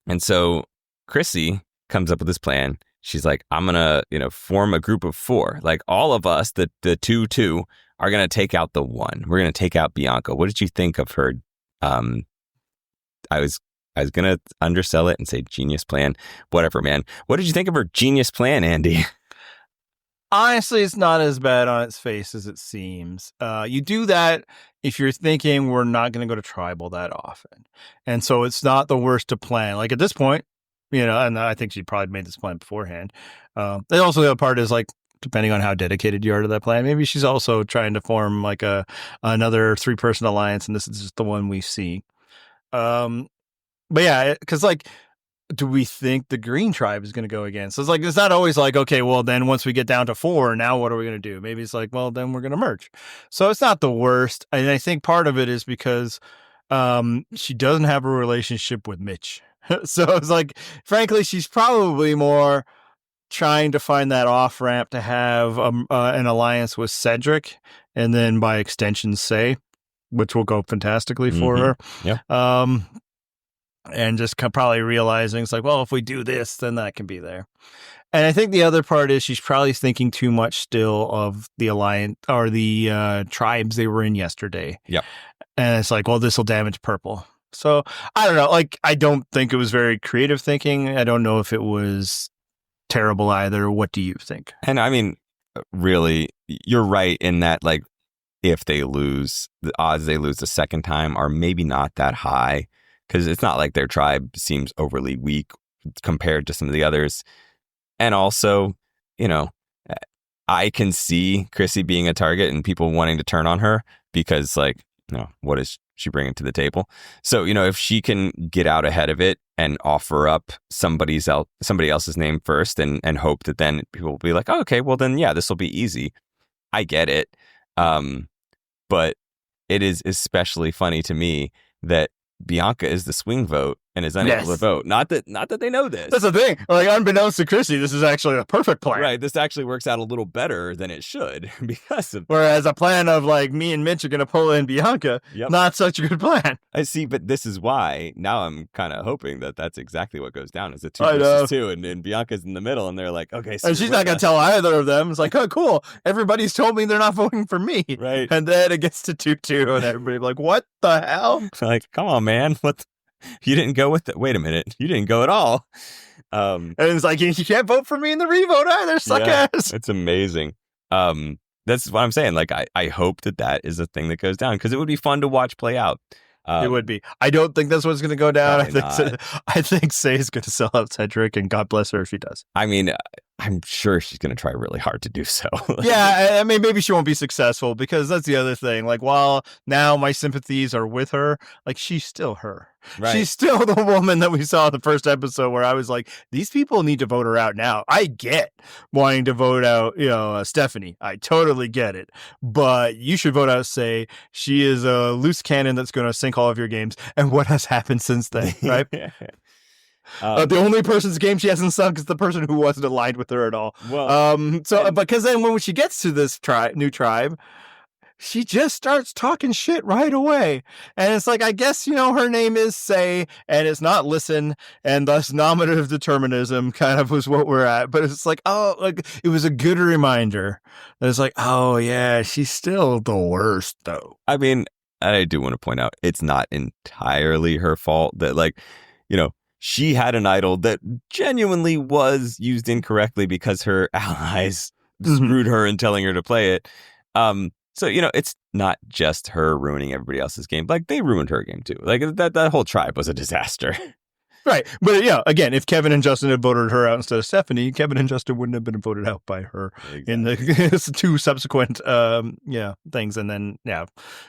S2: And so Chrissy comes up with this plan. She's like, I'm going to, form a group of 4. Like all of us, the 2-2 are going to take out the 1. We're going to take out Bianca. What did you think of her? I was going to undersell it and say genius plan. Whatever, man. What did you think of her genius plan, Andy?
S3: Honestly, it's not as bad on its face as it seems. You do that if you're thinking we're not going to go to tribal that often. And so it's not the worst to plan. Like at this point, and I think she probably made this plan beforehand. And also the other part is like, depending on how dedicated you are to that plan, maybe she's also trying to form like another 3-person alliance. And this is just the one we see. But yeah, because like, do we think the green tribe is going to go again? So it's like, it's not always like, okay, well, then once we get down to 4, now what are we going to do? Maybe it's like, well, then we're going to merge. So it's not the worst. And I think part of it is because she doesn't have a relationship with Mitch. So it's like, frankly, she's probably more trying to find that off ramp to have an alliance with Cedrek, and then by extension, Sai, which will go fantastically for her.
S2: Yeah.
S3: And just probably realizing it's like, well, if we do this, then that can be there. And I think the other part is she's probably thinking too much still of the alliance or the tribes they were in yesterday.
S2: Yeah.
S3: And it's like, well, this will damage purple. So I don't know. Like, I don't think it was very creative thinking. I don't know if it was terrible either. What do you think?
S2: And I mean, really, you're right in that, like, if they lose, the odds they lose the second time are maybe not that high. Because it's not like their tribe seems overly weak compared to some of the others. And also, I can see Chrissy being a target and people wanting to turn on her because, like, what is she bringing to the table? So, if she can get out ahead of it and offer up somebody else's name first and hope that then people will be like, oh, okay, well then, yeah, this will be easy. I get it. But it is especially funny to me that Bianca is the swing vote and is unable to vote. Not that they know this.
S3: That's the thing. Like, unbeknownst to Chrissy, this is actually a perfect plan.
S2: Right. This actually works out a little better than it should because of.
S3: Whereas a plan of like me and Mitch are going to pull in Bianca, not such a good plan.
S2: I see, but this is why now I'm kind of hoping that that's exactly what goes down. Is a 2 versus 2, and Bianca's in the middle, and they're like, okay, so
S3: and she's not going to tell either of them. It's like, oh, cool. Everybody's told me they're not voting for me.
S2: Right.
S3: And then it gets to 2-2, and everybody's like, what the hell?
S2: Like, come on, man. What? You didn't go with it. Wait a minute. You didn't go at all.
S3: And it's like, you can't vote for me in the revote either. Suck ass.
S2: It's amazing. That's what I'm saying. Like, I hope that is a thing that goes down because it would be fun to watch play out.
S3: It would be. I don't think that's what's going to go down. I think Sai is going to sell out Cedrek, and God bless her if she does.
S2: I mean, I'm sure she's going to try really hard to do so.
S3: Yeah, I mean, maybe she won't be successful because that's the other thing. Like, while now my sympathies are with her, like, she's still her. Right. She's still the woman that we saw in the first episode where I was like, these people need to vote her out now. I get wanting to vote out, Stephanie. I totally get it. But you should vote out Sai. She is a loose cannon that's going to sink all of your games. And what has happened since then, right? The only person's game she hasn't sunk is the person who wasn't aligned with her at all. Well, because then when she gets to this new tribe, she just starts talking shit right away. And it's like, I guess, her name is say, and it's not listen, and thus nominative determinism kind of was what we're at. But it's like, it was a good reminder. It's like, oh yeah, she's still the worst though.
S2: I mean, I do want to point out, it's not entirely her fault that, like, she had an idol that genuinely was used incorrectly because her allies screwed her in telling her to play it. So, it's not just her ruining everybody else's game. Like, they ruined her game too. Like, that whole tribe was a disaster.
S3: Right. But again, if Kevin and Justin had voted her out instead of Stephanie, Kevin and Justin wouldn't have been voted out by her in the two subsequent things. And then,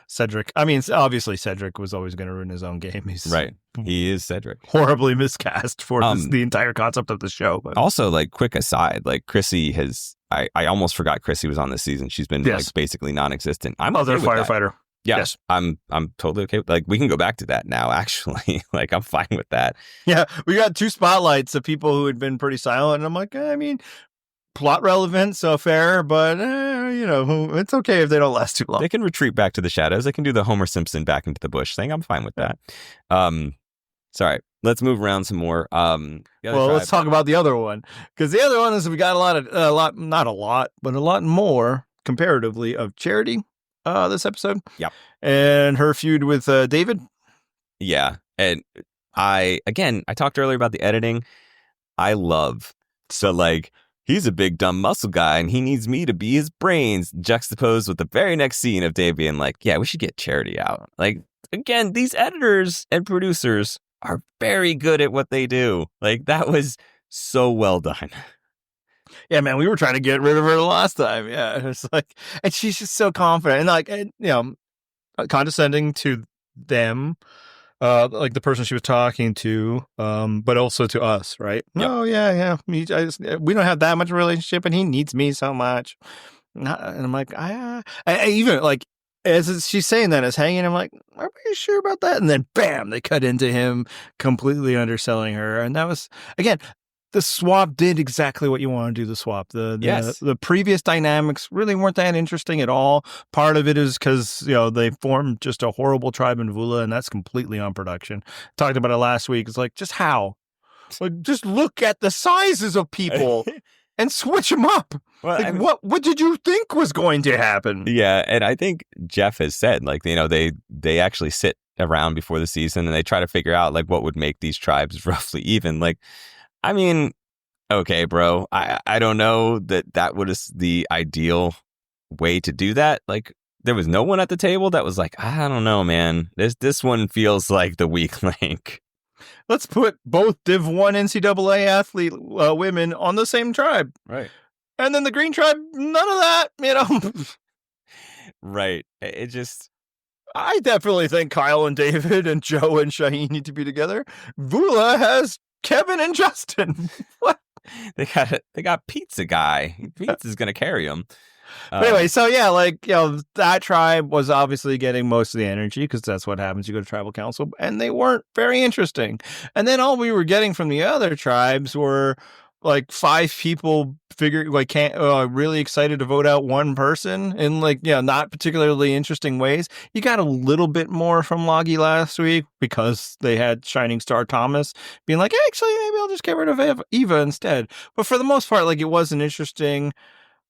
S3: Cedrek. I mean, obviously, Cedrek was always going to ruin his own game. He's
S2: right. He is Cedrek.
S3: Horribly miscast for the entire concept of the show. But.
S2: Also, like, quick aside, like, Chrissy has... I almost forgot Chrissy was on this season. She's been like basically non-existent. I'm
S3: other
S2: okay with
S3: firefighter.
S2: That. Yeah, yes. I'm totally okay with, like, we can go back to that now, actually. Like, I'm fine with that.
S3: Yeah, we got 2 spotlights of people who had been pretty silent, and I'm like, I mean, plot relevant, so fair, but it's okay if they don't last too long.
S2: They can retreat back to the shadows. They can do the Homer Simpson back into the bush thing. I'm fine with that. Sorry. Let's move around some more.
S3: Let's talk about the other one, because the other one is we got not a lot more comparatively of Charity this episode.
S2: Yep.
S3: And her feud with David.
S2: Yeah. And I talked earlier about the editing. I love like, he's a big dumb muscle guy and he needs me to be his brains, juxtaposed with the very next scene of Dave being like, yeah, we should get Charity out. Like, again, these editors and producers are very good at what they do. Like, that was so well done.
S3: Yeah, man, we were trying to get rid of her the last time. Yeah, it's like, and she's just so confident and like, condescending to them, like the person she was talking to, but also to us, right?
S2: Yep.
S3: Oh yeah. We don't have that much relationship, and he needs me so much. And I'm like, I even like. As she's saying that, as hanging, I'm like, are we sure about that? And then, bam, they cut into him completely underselling her. And that was, again, the swap did exactly what you want to do, the swap. The previous dynamics really weren't that interesting at all. Part of it is because, they formed just a horrible tribe in Vula, and that's completely on production. Talked about it last week. It's like, just how? Like, just look at the sizes of people. And switch them up. Well, like, what did you think was going to happen?
S2: Yeah, and I think Jeff has said, like, they actually sit around before the season and they try to figure out, like, what would make these tribes roughly even. Like, I mean, okay, bro, I don't know that was the ideal way to do that. Like, there was no one at the table that was like, I don't know, man. This one feels like the weak link.
S3: Let's put both Div 1 NCAA athlete women on the same tribe.
S2: Right.
S3: And then the green tribe, none of that,
S2: Right. It just...
S3: I definitely think Kyle and David and Joe and Shaheen need to be together. Vula has Kevin and Justin. What?
S2: They got Pizza Guy. Pizza's going to carry them.
S3: Anyway, so yeah, like, that tribe was obviously getting most of the energy because that's what happens. You go to tribal council, and they weren't very interesting. And then all we were getting from the other tribes were like 5 people really excited to vote out one person in not particularly interesting ways. You got a little bit more from Loggy last week because they had Shining Star Thomas being like, actually, maybe I'll just get rid of Eva instead. But for the most part, like, it wasn't interesting.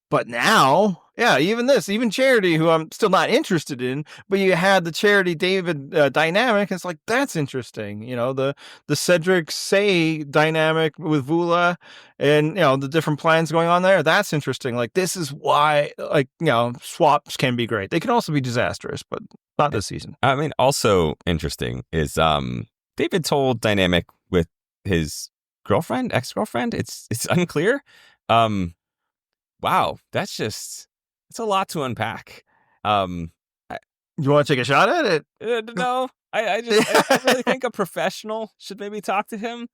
S3: But now, even Charity, who I'm still not interested in, but you had the Charity David dynamic. It's like, that's interesting. The Cedrek Say dynamic with Vula and, the different plans going on there. That's interesting. Like, this is why, swaps can be great. They can also be disastrous, but not this season.
S2: I mean, also interesting is David's whole dynamic with his ex-girlfriend. It's unclear. Wow, it's a lot to unpack.
S3: You want to take a shot at it?
S2: No, I really think a professional should maybe talk to him,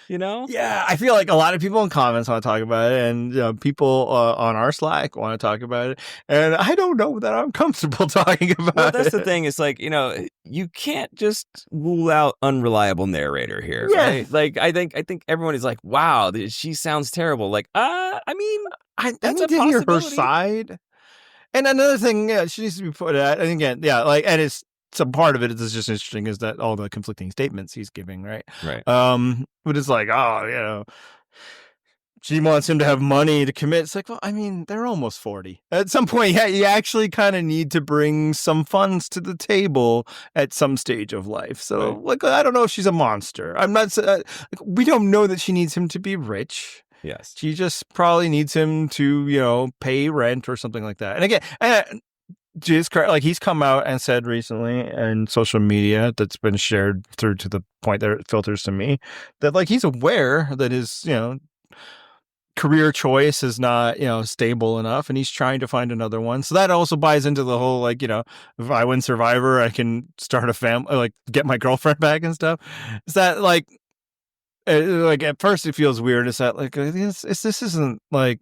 S3: Yeah, I feel like a lot of people in comments want to talk about it, and people on our Slack want to talk about it, and I don't know that I'm comfortable talking about it.
S2: Well, that's the thing. It's like, you can't just rule out unreliable narrator here, right? Like, I think everyone is like, wow, she sounds terrible. Like, I mean,
S3: I need to hear her side. And another thing, she needs to be put at, and again, and it's some part of it is just interesting is that all the conflicting statements he's giving, right?
S2: Right.
S3: But it's like, she wants him to have money to commit. It's like, well, I mean, they're almost 40. At some point, you actually kind of need to bring some funds to the table at some stage of life. So, like, I don't know if she's a monster. I'm not. We don't know that she needs him to be rich.
S2: Yes.
S3: She just probably needs him to, pay rent or something like that. And again, like he's come out and said recently in social media that's been shared through to the point that it filters to me that like he's aware that his, career choice is not, stable enough, and he's trying to find another one. So that also buys into the whole, like, if I win Survivor, I can start a family, like get my girlfriend back and stuff. Is that like at first it feels weird. Is that like, this isn't like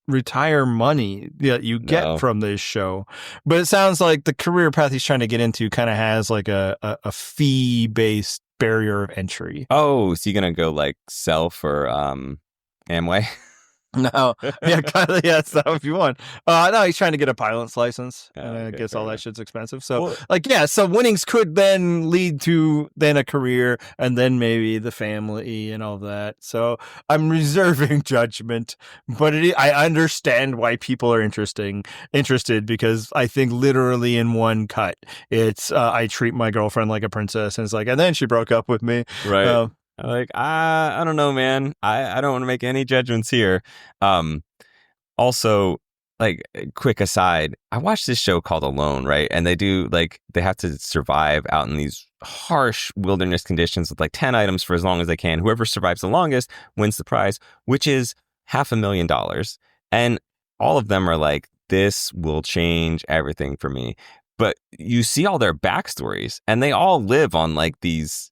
S3: retire money that you get from this show, but it sounds like the career path he's trying to get into kind of has like a fee-based barrier of entry.
S2: Oh, so you're gonna go like Self or Amway?
S3: No, Kyle, that's that if you want. No, he's trying to get a pilot's license, and I guess all that shit's expensive. So, so winnings could then lead to then a career, and then maybe the family and all that. So, I'm reserving judgment, but I understand why people are interested because I think literally in one cut, it's I treat my girlfriend like a princess, and it's like, and then she broke up with me,
S2: right? Like, I don't know, man. I don't want to make any judgments here. Also, like, quick aside, I watched this show called Alone, right? And they have to survive out in these harsh wilderness conditions with like 10 items for as long as they can. Whoever survives the longest wins the prize, which is $500,000. And all of them are like, this will change everything for me. But you see all their backstories, and they all live on like these,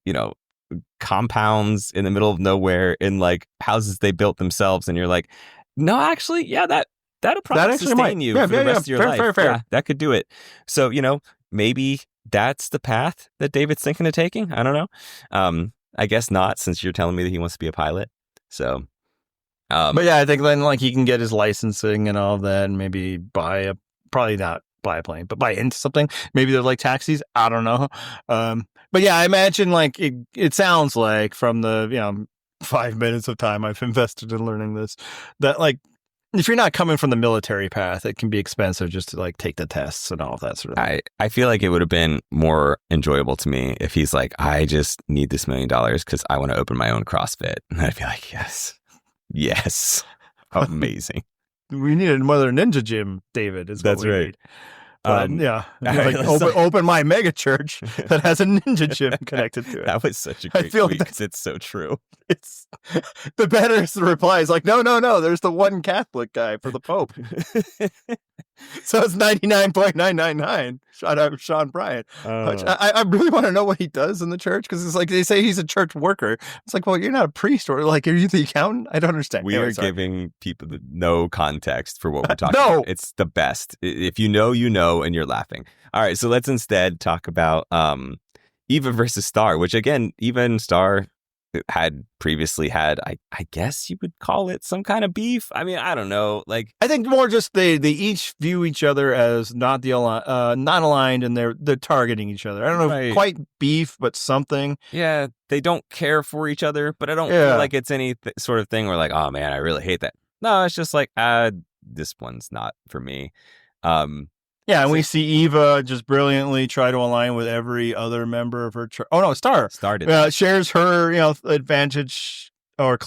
S2: compounds in the middle of nowhere in like houses they built themselves, and you're like, no, actually, that'll probably sustain you for the rest of your life. Fair. Yeah, that could do it. So maybe that's the path that David's thinking of taking. I don't know. I guess not, since you're telling me that he wants to be a pilot. So but yeah, I think then like he can get his licensing and all of that, and maybe probably not buy a plane, but buy into something. Maybe they're like taxis. I don't know. But yeah, I imagine like it sounds like from the 5 minutes of time I've invested in learning this, that like if you're not coming from the military path, it can be expensive just to like take the tests and all of that sort of thing. I feel like it would have been more enjoyable to me if he's like, I just need this $1 million because I want to open my own CrossFit. And I'd be like, yes, amazing. We need another ninja gym, David. That's right. Need. Open my mega church that has a ninja gym connected to it. That was such a great tweet because it's so true. It's the better the reply is like, no. There's the one Catholic guy for the Pope. So it's 99.999. Shout out Sean Bryant. I really want to know what he does in the church, because it's like they say he's a church worker. It's like, well, you're not a priest, or like, are you the accountant? I don't understand. We are giving people no context for what we're talking about. It's the best. If you know, and you're laughing. All right, so let's instead talk about Eva versus Star, which again, Eva and Star had previously had, I guess you would call it some kind of beef. I mean, I don't know. Like, I think more just they each view each other as not aligned, and they're targeting each other. I don't know, quite beef, but something. Yeah, they don't care for each other, but I don't feel like it's any sort of thing where like, oh man, I really hate that. No, it's just like, this one's not for me. Yeah, and we see Eva just brilliantly try to align with every other member of her church. Oh no, Star shares her, advantage or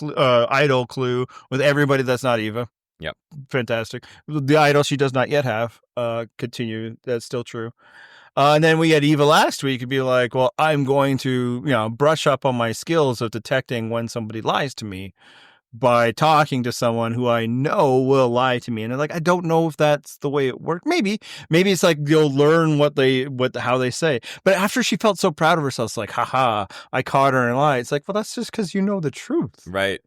S2: idol clue with everybody that's not Eva. Yep, fantastic. The idol she does not yet have. Continue. That's still true. And then we had Eva last week and be like, well, I'm going to, brush up on my skills of detecting when somebody lies to me by talking to someone who I know will lie to me. And like, I don't know if that's the way it worked. Maybe it's like you'll learn how they say. But after she felt so proud of herself, it's like, haha, I caught her in a lie. It's like, well, that's just because you know the truth. Right.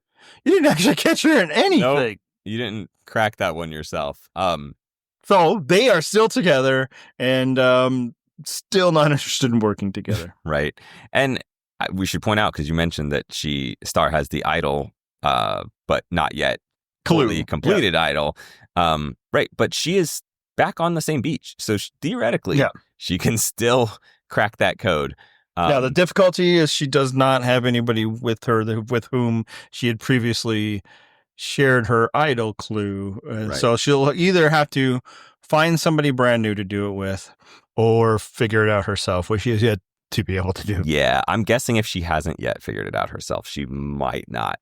S2: You didn't actually catch her in anything. Nope. You didn't crack that one yourself. So they are still together and still not interested in working together. Right. And we should point out, because you mentioned that Star has the idol, but not yet fully completed idol. Right. But she is back on the same beach. So theoretically, she can still crack that code.
S3: The difficulty is she does not have anybody with her with whom she had previously shared her idol clue. So she'll either have to find somebody brand new to do it with or figure it out herself, which she has yet to be able to do.
S2: Yeah, I'm guessing if she hasn't yet figured it out herself, she might not.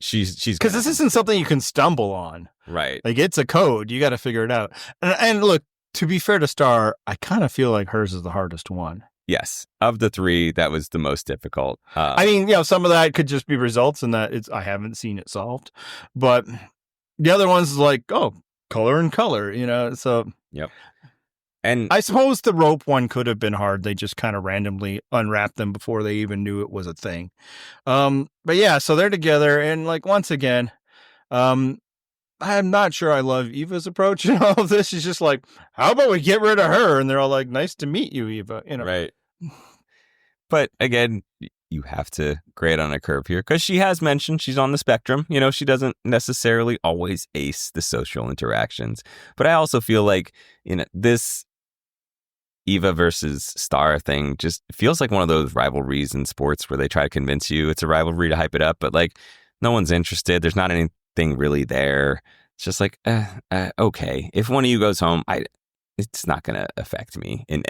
S2: She's
S3: because this isn't something you can stumble on.
S2: Right.
S3: Like, it's a code. You got to figure it out. And look, to be fair to Star, I kind of feel like hers is the hardest one.
S2: Yes. Of the three, that was the most difficult.
S3: I mean, some of that could just be results in that I haven't seen it solved. But the other ones is like, color and color, so.
S2: Yep. And
S3: I suppose the rope one could have been hard. They just kind of randomly unwrapped them before they even knew it was a thing. But yeah, so they're together. And like, once again, I'm not sure I love Eva's approach in all of this. She's just like, how about we get rid of her? And they're all like, nice to meet you, Eva.
S2: Right. But again, you have to grade on a curve here because she has mentioned she's on the spectrum. She doesn't necessarily always ace the social interactions. But I also feel like, this Eva versus Star thing just feels like one of those rivalries in sports where they try to convince you it's a rivalry to hype it up, but like no one's interested. There's not anything really there. It's just like, okay, if one of you goes home, it's not going to affect me in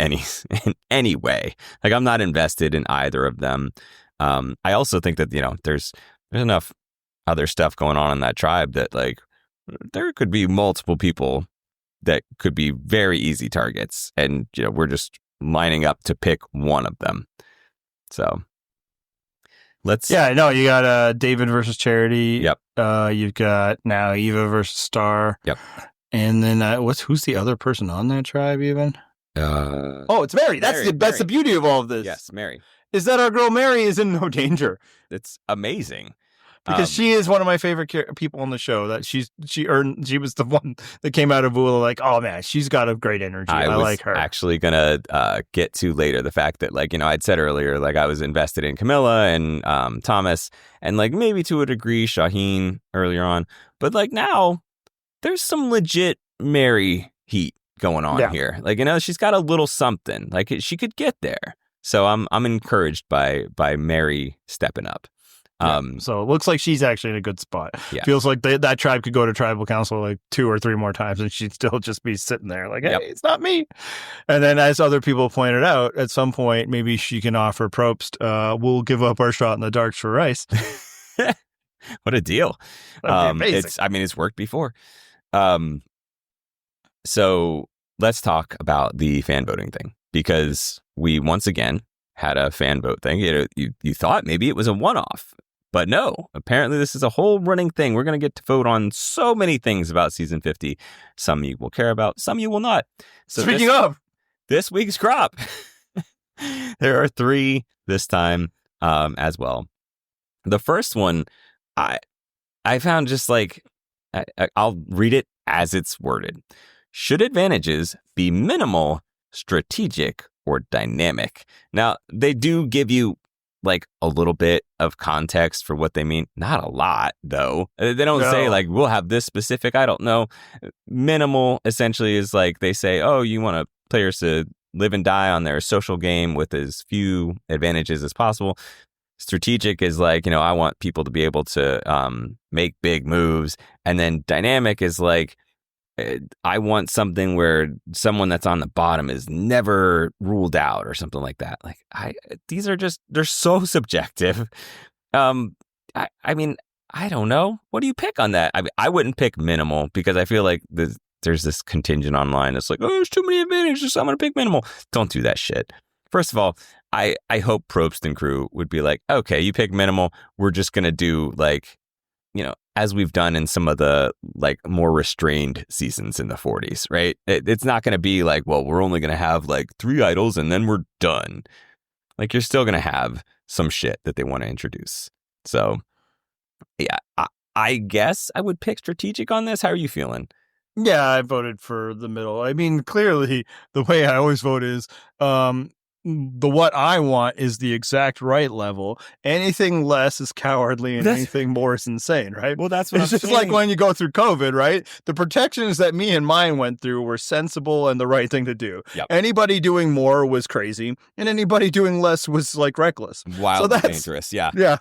S2: any way. Like, I'm not invested in either of them. I also think that, there's enough other stuff going on in that tribe that like there could be multiple people that could be very easy targets. And, we're just lining up to pick one of them. So let's.
S3: Yeah, no, you got David versus Charity.
S2: Yep.
S3: You've got now Eva versus Star.
S2: Yep.
S3: And then who's the other person on that tribe even? It's Mary. That's the beauty of all of this.
S2: Yes, Mary.
S3: Is that our girl Mary is in no danger.
S2: It's amazing.
S3: Because she is one of my favorite people on the show. That she was the one that came out of Bula like, oh man, she's got a great energy. I like her.
S2: Actually gonna get to later the fact that like, I'd said earlier, like I was invested in Kamilla and Thomas and like maybe to a degree Shaheen earlier on. But like now there's some legit Mary heat going on here. Like, she's got a little something. Like she could get there. So I'm encouraged by Mary stepping up.
S3: So it looks like she's actually in a good spot.
S2: Yeah.
S3: Feels like that tribe could go to tribal council like 2 or 3 more times and she'd still just be sitting there like, hey, It's not me. And then as other people pointed out, at some point, maybe she can offer Probst, we'll give up our shot in the darks for Rice.
S2: What a deal.
S3: That'd be amazing.
S2: It's worked before. So let's talk about the fan voting thing because we once again had a fan vote thing. You thought maybe it was a one-off. But no, apparently this is a whole running thing. We're going to get to vote on so many things about season 50. Some you will care about, some you will not. So
S3: Speaking of
S2: this week's crop, there are 3 this time as well. The first one, I found just like, I'll read it as it's worded. Should advantages be minimal, strategic, or dynamic? Now, they do give you like a little bit of context for what they mean. Not a lot, though. They don't say like, we'll have this specific. I don't know. Minimal essentially is like they say, oh, you want players to live and die on their social game with as few advantages as possible. Strategic is like, I want people to be able to make big moves. And then dynamic is like, I want something where someone that's on the bottom is never ruled out or something like that. Like these are just, they're so subjective. I mean, I don't know. What do you pick on that? I wouldn't pick minimal because I feel like there's this contingent online. It's like, oh, there's too many advantages, so I'm going to pick minimal. Don't do that shit. First of all, I hope Probst and crew would be like, okay, you pick minimal. We're just going to do like, as we've done in some of the like more restrained seasons in the 40s, right? It's not going to be like, well, we're only going to have like 3 idols and then we're done. Like you're still going to have some shit that they want to introduce. So yeah, I guess I would pick strategic on this. How are you feeling?
S3: Yeah, I voted for the middle. I mean, clearly the way I always vote is, what I want is the exact right level. Anything less is cowardly, and anything more is insane, right?
S2: Well, that's what
S3: it's
S2: I'm
S3: just
S2: saying.
S3: like when you go through COVID, right? The protections that me and mine went through were sensible and the right thing to do.
S2: Yep.
S3: Anybody doing more was crazy, and anybody doing less was like reckless.
S2: Wildly dangerous. Yeah.
S3: Yeah.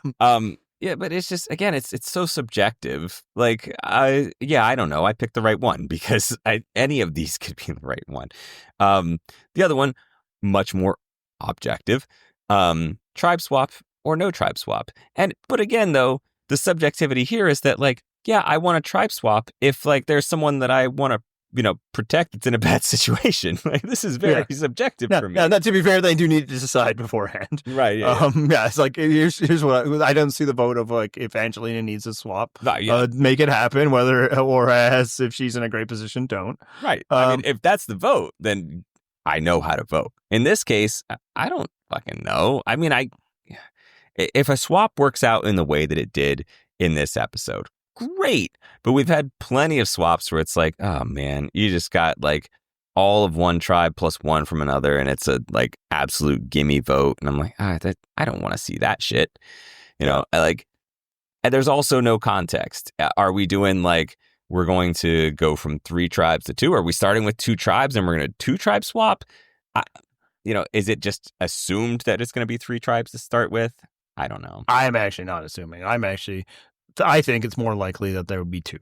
S2: Yeah, but it's just, again, it's so subjective. Like, I don't know. I picked the right one because any of these could be the right one. The other one, much more objective. Tribe swap or no tribe swap. But again, though, the subjectivity here is that, like, yeah, I want a tribe swap if, like, there's someone that I want to, protect that's in a bad situation. Like, this is very subjective for me.
S3: Yeah, to be fair, they do need to decide beforehand.
S2: Right. Yeah.
S3: It's like, here's what I don't see the vote of, like, if Angelina needs a swap,
S2: Yeah.
S3: make it happen, whereas if she's in a great position, don't.
S2: Right. I mean, if that's the vote, then I know how to vote. In this case, I don't fucking know. I mean, if a swap works out in the way that it did in this episode, great. But we've had plenty of swaps where it's like, oh man, you just got like all of one tribe plus one from another, and it's a like absolute gimme vote. And I'm like, I don't want to see that shit. And there's also no context. Are we doing like, we're going to go from 3 tribes to 2? Are we starting with 2 tribes and we're going to 2 tribe swap? Is it just assumed that it's going to be 3 tribes to start with? I don't know.
S3: I'm actually not assuming. I think it's more likely that there would be 2,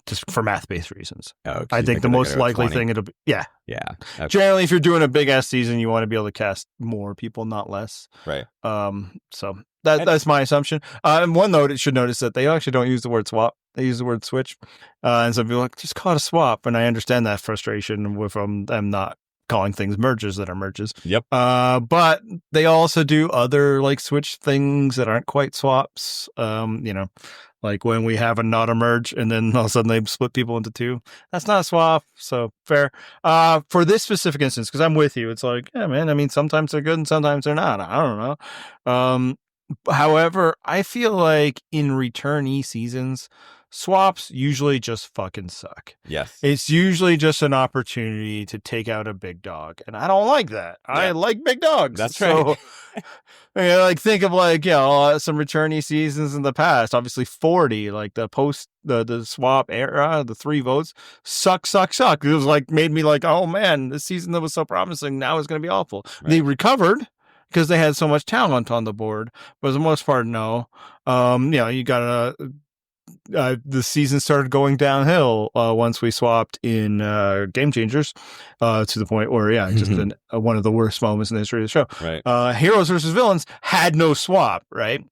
S3: just for math-based reasons.
S2: Oh,
S3: I think the most likely thing it'll be, yeah.
S2: Okay.
S3: Generally, if you're doing a big-ass season, you want to be able to cast more people, not less.
S2: Right.
S3: So that's my assumption. And one note, it should notice that they actually don't use the word swap. They use the word switch. And some people are like, just call it a swap. And I understand that frustration with them not calling things merges that are merges.
S2: Yep.
S3: But they also do other like switch things that aren't quite swaps. Like when we have a not a merge and then all of a sudden they split people into 2. That's not a swap. So fair. For this specific instance, because I'm with you, it's like, yeah, man, I mean, sometimes they're good and sometimes they're not. I don't know. However, I feel like in returnee seasons, swaps usually just fucking suck.
S2: Yes.
S3: It's usually just an opportunity to take out a big dog. And I don't like that. Yeah. I like big dogs.
S2: That's right.
S3: Like think of like, some returnee seasons in the past, obviously 40, like the swap era, the 3 votes suck. It was like, made me like, oh man, this season that was so promising now is going to be awful. Right. They recovered because they had so much talent on the board, but for the most part, no. You got the season started going downhill once we swapped in Game Changers to the point where, just one of the worst moments in the history of the show.
S2: Right.
S3: Heroes versus Villains had no swap, right?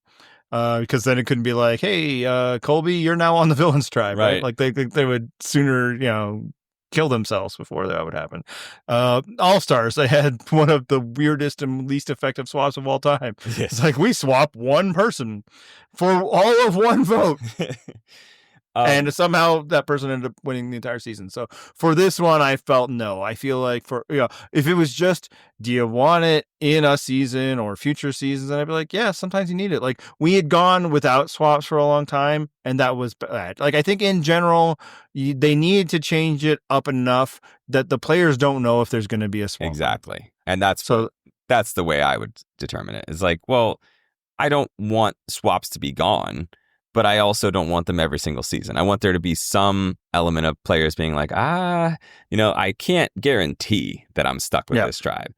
S3: Because then it couldn't be like, hey, Colby, you're now on the Villains tribe, right? Like they would sooner, kill themselves before that would happen. All Stars, they had one of the weirdest and least effective swaps of all time. Yes. It's like we swap one person for all of one vote. And somehow that person ended up winning the entire season. So for this one, I felt no. I feel like if it was just, do you want it in a season or future seasons? And I'd be like, yeah, sometimes you need it. Like we had gone without swaps for a long time, and that was bad. Like I think in general, they needed to change it up enough that the players don't know if there's going to be a swap.
S2: Exactly. And that's the way I would determine it. It's like, well, I don't want swaps to be gone, but I also don't want them every single season. I want there to be some element of players being like, I can't guarantee that I'm stuck with this tribe.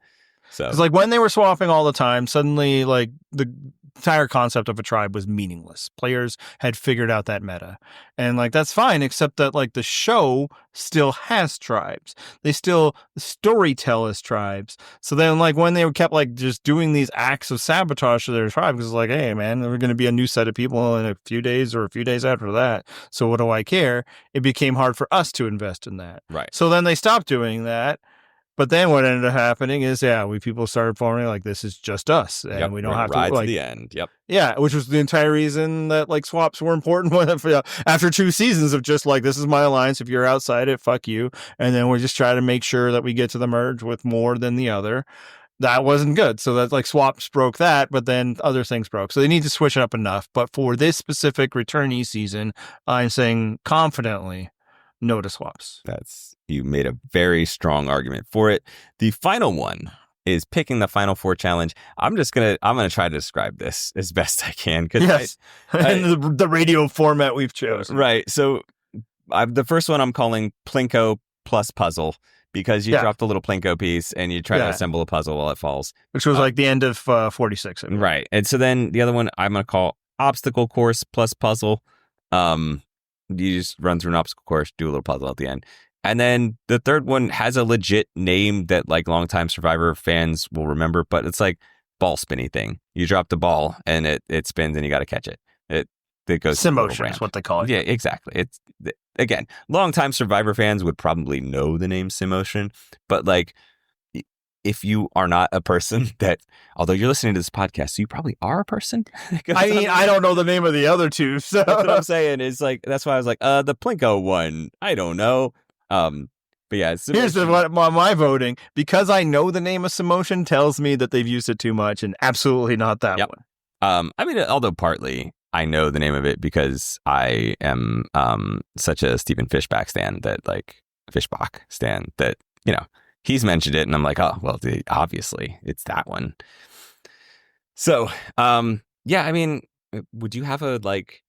S2: So
S3: it's like when they were swapping all the time, suddenly like the entire concept of a tribe was meaningless. Players had figured out that meta. And like that's fine, except that like the show still has tribes. They still storytell as tribes. So then like when they kept like just doing these acts of sabotage to their tribe, because it's like, hey man, we're going to be a new set of people in a few days or a few days after that. So what do I care? It became hard for us to invest in that.
S2: Right.
S3: So then they stopped doing that. But then what ended up happening is, people started forming like, this is just us. And we don't have to
S2: ride
S3: like
S2: to the end. Yep.
S3: Yeah, which was the entire reason that like swaps were important after 2 seasons of just like, this is my alliance. If you're outside it, fuck you. And then we're just trying to make sure that we get to the merge with more than the other. That wasn't good. So that like swaps broke that, but then other things broke. So they need to switch it up enough. But for this specific returnee season, I'm saying confidently, no to swaps.
S2: You made a very strong argument for it. The final one is picking the Final Four challenge. I'm gonna try to describe this as best I can because
S3: Yes, and the radio format we've chosen.
S2: Right. So the first one I'm calling Plinko plus puzzle because you drop the little Plinko piece and you try to assemble a puzzle while it falls,
S3: which was like the end of 46.
S2: Right. And so then the other one I'm gonna call obstacle course plus puzzle. You just run through an obstacle course, do a little puzzle at the end. And then the third one has a legit name that like longtime Survivor fans will remember, but it's like ball spinny thing. You drop the ball and it spins and you got to catch it. It goes
S3: Simotion is what they call it.
S2: Yeah, exactly. It's again, longtime Survivor fans would probably know the name Simotion, but like if you are not a person that, although you're listening to this podcast, so you probably are a person.
S3: I mean, I don't know the name of the other two. So
S2: that's what I'm saying. Is like that's why I was like, the Plinko one. I don't know. But yeah,
S3: here's what my voting, because I know the name of Simotion tells me that they've used it too much, and absolutely not that one.
S2: I mean, although partly I know the name of it because I am such a Stephen Fishbach stan that you know he's mentioned it, and I'm like, oh well, obviously it's that one. So yeah, I mean, would you have a like?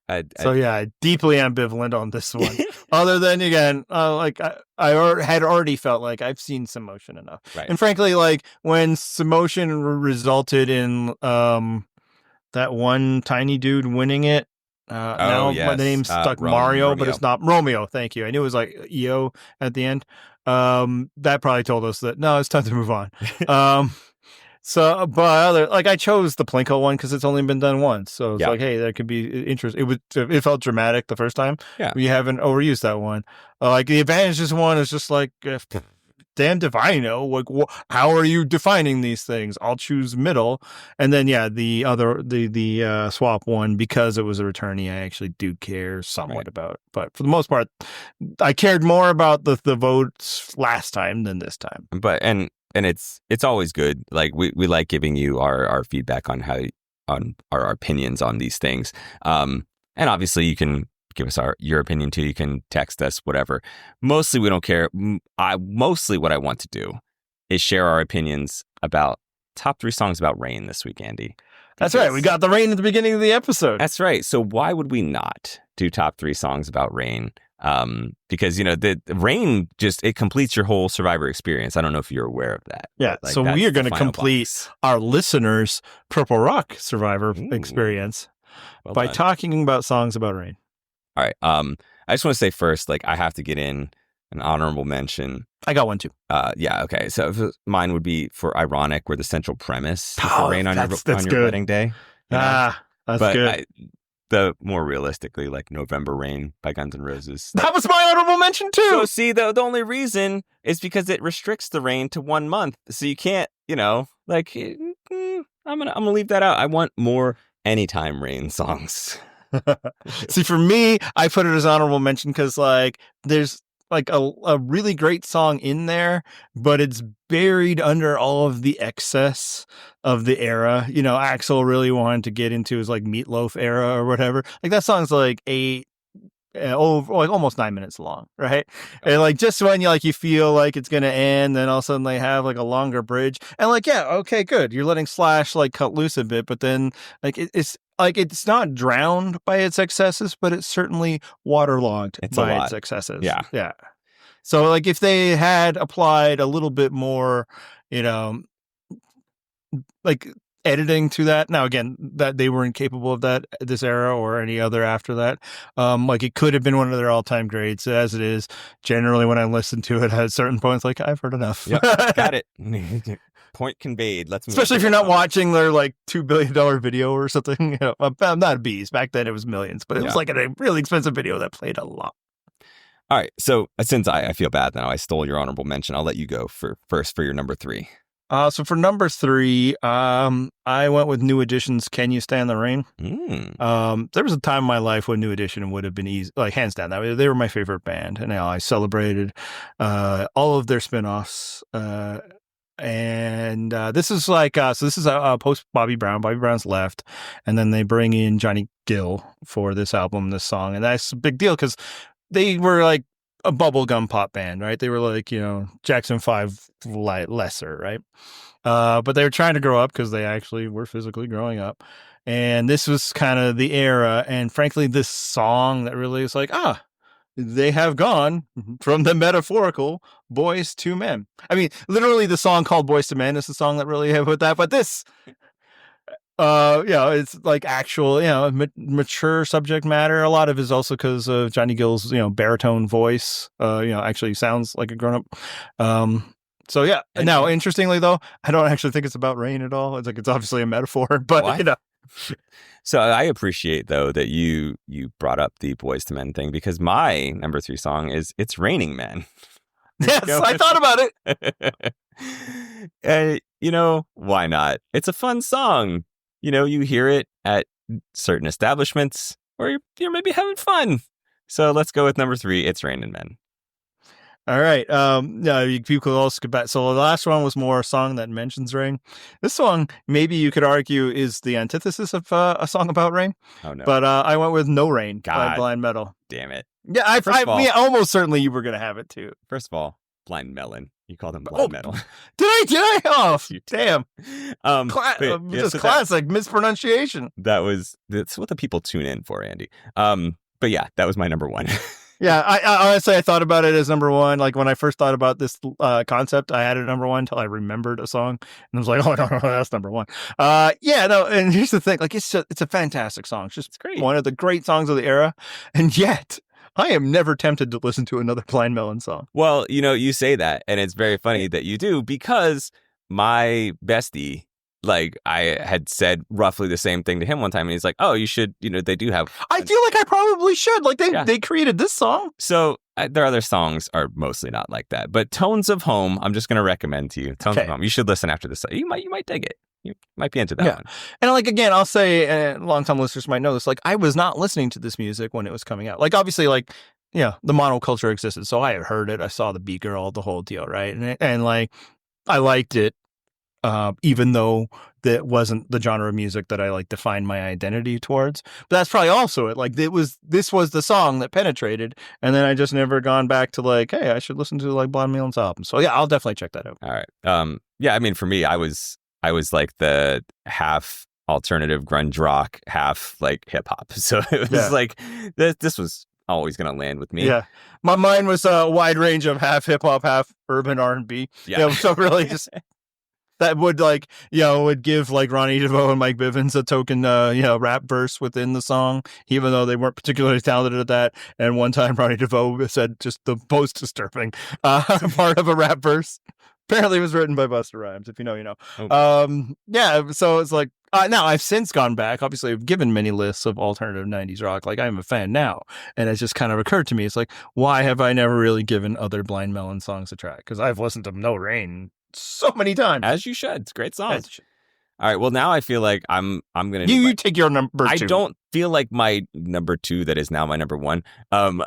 S3: Deeply ambivalent on this one. Other than, again, like I had already felt like I've seen Simotion enough.
S2: Right.
S3: And frankly, like when Simotion resulted in that one tiny dude winning it, now my name's stuck Mario, but it's not Romeo. Thank you. I knew it was like EO at the end. That probably told us that, no, it's time to move on. So, but I chose the Plinko one because it's only been done once. So it's like, hey, that could be interesting. It felt dramatic the first time.
S2: Yeah.
S3: We haven't overused that one. Like the advantages one is just like, damned if I know. Like, how are you defining these things? I'll choose middle. And then, the other, the swap one, because it was a returnee, I actually do care somewhat about. But for the most part, I cared more about the votes last time than this time.
S2: But, and it's always good. Like we like giving you our feedback on our opinions on these things. And obviously you can give us your opinion too. You can text us, whatever. Mostly we don't care. Mostly what I want to do is share our opinions about top 3 songs about rain this week, Andy.
S3: That's right. We got the rain at the beginning of the episode.
S2: That's right. So why would we not do top 3 songs about rain? Because the rain it completes your whole Survivor experience. I don't know if you're aware of that.
S3: Yeah. So we are going to complete our listeners' Purple Rock Survivor experience by talking about songs about rain.
S2: All right. I just want to say first, like I have to get in an honorable mention.
S3: I got one too.
S2: Yeah. Okay. So mine would be for Ironic, where the central premise is the rain on your wedding day.
S3: That's good.
S2: The more realistically, like November Rain by Guns N' Roses.
S3: That was my honorable mention too.
S2: So see, the only reason is because it restricts the rain to 1 month. So you can't, I'm gonna leave that out. I want more anytime rain songs.
S3: See, for me, I put it as honorable mention because like there's like a really great song in there, but it's buried under all of the excess of the era. Axl really wanted to get into his like Meatloaf era or whatever. Like that song's like almost 9 minutes long, right? And like just when you feel like it's gonna end, then all of a sudden they have like a longer bridge, and like okay, good, you're letting Slash like cut loose a bit, but then like it's not drowned by its excesses, but it's certainly waterlogged by its excesses. Yeah. So like if they had applied a little bit more, like editing to that. Now again, that they were incapable of that this era or any other after that. Like it could have been one of their all-time greats. As it is, generally when I listen to it at certain points, like I've heard enough.
S2: Yep, got it. Point conveyed.
S3: Especially if you're not watching their like $2 billion video or something. I'm not bees. Back then it was millions, but it was like a really expensive video that played a lot.
S2: All right. So since I feel bad now, I stole your honorable mention. I'll let you go first for your number 3.
S3: So for number 3, I went with New Edition's "Can You Stand the Rain." There was a time in my life when New Edition would have been easy, like hands down. They were my favorite band, and I celebrated all of their spinoffs. And this is like this is a post Bobby Brown. Bobby Brown's left, and then they bring in Johnny Gill for this album, this song, and that's a big deal because they were like a bubblegum pop band, right? They were like, Jackson 5 lesser, right? But they were trying to grow up because they actually were physically growing up. And this was kind of the era. And frankly, this song that really is like, they have gone from the metaphorical boys to men. I mean, literally the song called Boys to Men is the song that really hit with that. But this, it's like actual, mature subject matter. A lot of it is also because of Johnny Gill's, baritone voice, actually sounds like a grown up. So yeah. Now, interestingly though, I don't actually think it's about rain at all. It's like, it's obviously a metaphor, but
S2: what? So I appreciate though that you brought up the Boys to Men thing, because my number 3 song is It's Raining Men.
S3: Yes, I thought about
S2: it. Why not? It's a fun song. You hear it at certain establishments or you're maybe having fun. So let's go with number 3, It's Raining Men.
S3: All right. People could also get back. So the last one was more a song that mentions rain. This song, maybe you could argue, is the antithesis of a song about rain.
S2: Oh no!
S3: But I went with No Rain by Blind Metal.
S2: Damn it!
S3: Yeah, I almost certainly you were gonna have it too.
S2: First of all, Blind Melon. You called him Blind Metal.
S3: Did I? Oh, damn!
S2: Just
S3: classic mispronunciation.
S2: That's what the people tune in for, Andy. But yeah, that was my number 1.
S3: Yeah, I honestly, I thought about it as number 1. Like when I first thought about this concept, I had it number 1 until I remembered a song, and I was like, "Oh no, that's number 1." And here's the thing: like it's a fantastic song. It's great, one of the great songs of the era, and yet I am never tempted to listen to another Blind Melon song.
S2: Well, you say that, and it's very funny that you do, because my bestie, like, I had said roughly the same thing to him one time, and he's like, "Oh, you should, they do have."
S3: I feel like I probably should. Like they created this song.
S2: So their other songs are mostly not like that, but Tones of Home, I'm just going to recommend to you. Tones of Home, you should listen after this. You might dig it. You might be into that one.
S3: And like, again, I'll say, long-time listeners might know this, like, I was not listening to this music when it was coming out. Like, obviously, like, the monoculture existed, so I had heard it. I saw the Beat Girl, the whole deal, right? And like, I liked it. Even though that wasn't the genre of music that I like defined my identity towards. But that's probably also it. Like this was the song that penetrated, and then I just never gone back to like, hey, I should listen to like Blind Melon's album. So yeah, I'll definitely check that out.
S2: All right. I mean, for me, I was like the half alternative grunge rock, half like hip hop. So it was like this was always going to land with me.
S3: Yeah. My mind was a wide range of half hip hop, half urban R&B. Yeah. So really just that would like, would give like Ronnie DeVoe and Mike Bivins a token, rap verse within the song, even though they weren't particularly talented at that. And one time Ronnie DeVoe said just the most disturbing part of a rap verse. Apparently it was written by Busta Rhymes. If you know, you know.
S2: Okay.
S3: So it's like, now I've since gone back. Obviously, I've given many lists of alternative 90s rock. Like, I'm a fan now. And it's just kind of occurred to me. It's like, why have I never really given other Blind Melon songs a try? Because I've listened to No Rain so many times.
S2: As you should. It's a great song. All right. Well, now I feel like I'm going to...
S3: You take your number 2.
S2: I don't feel like my number 2, that is now my number 1. I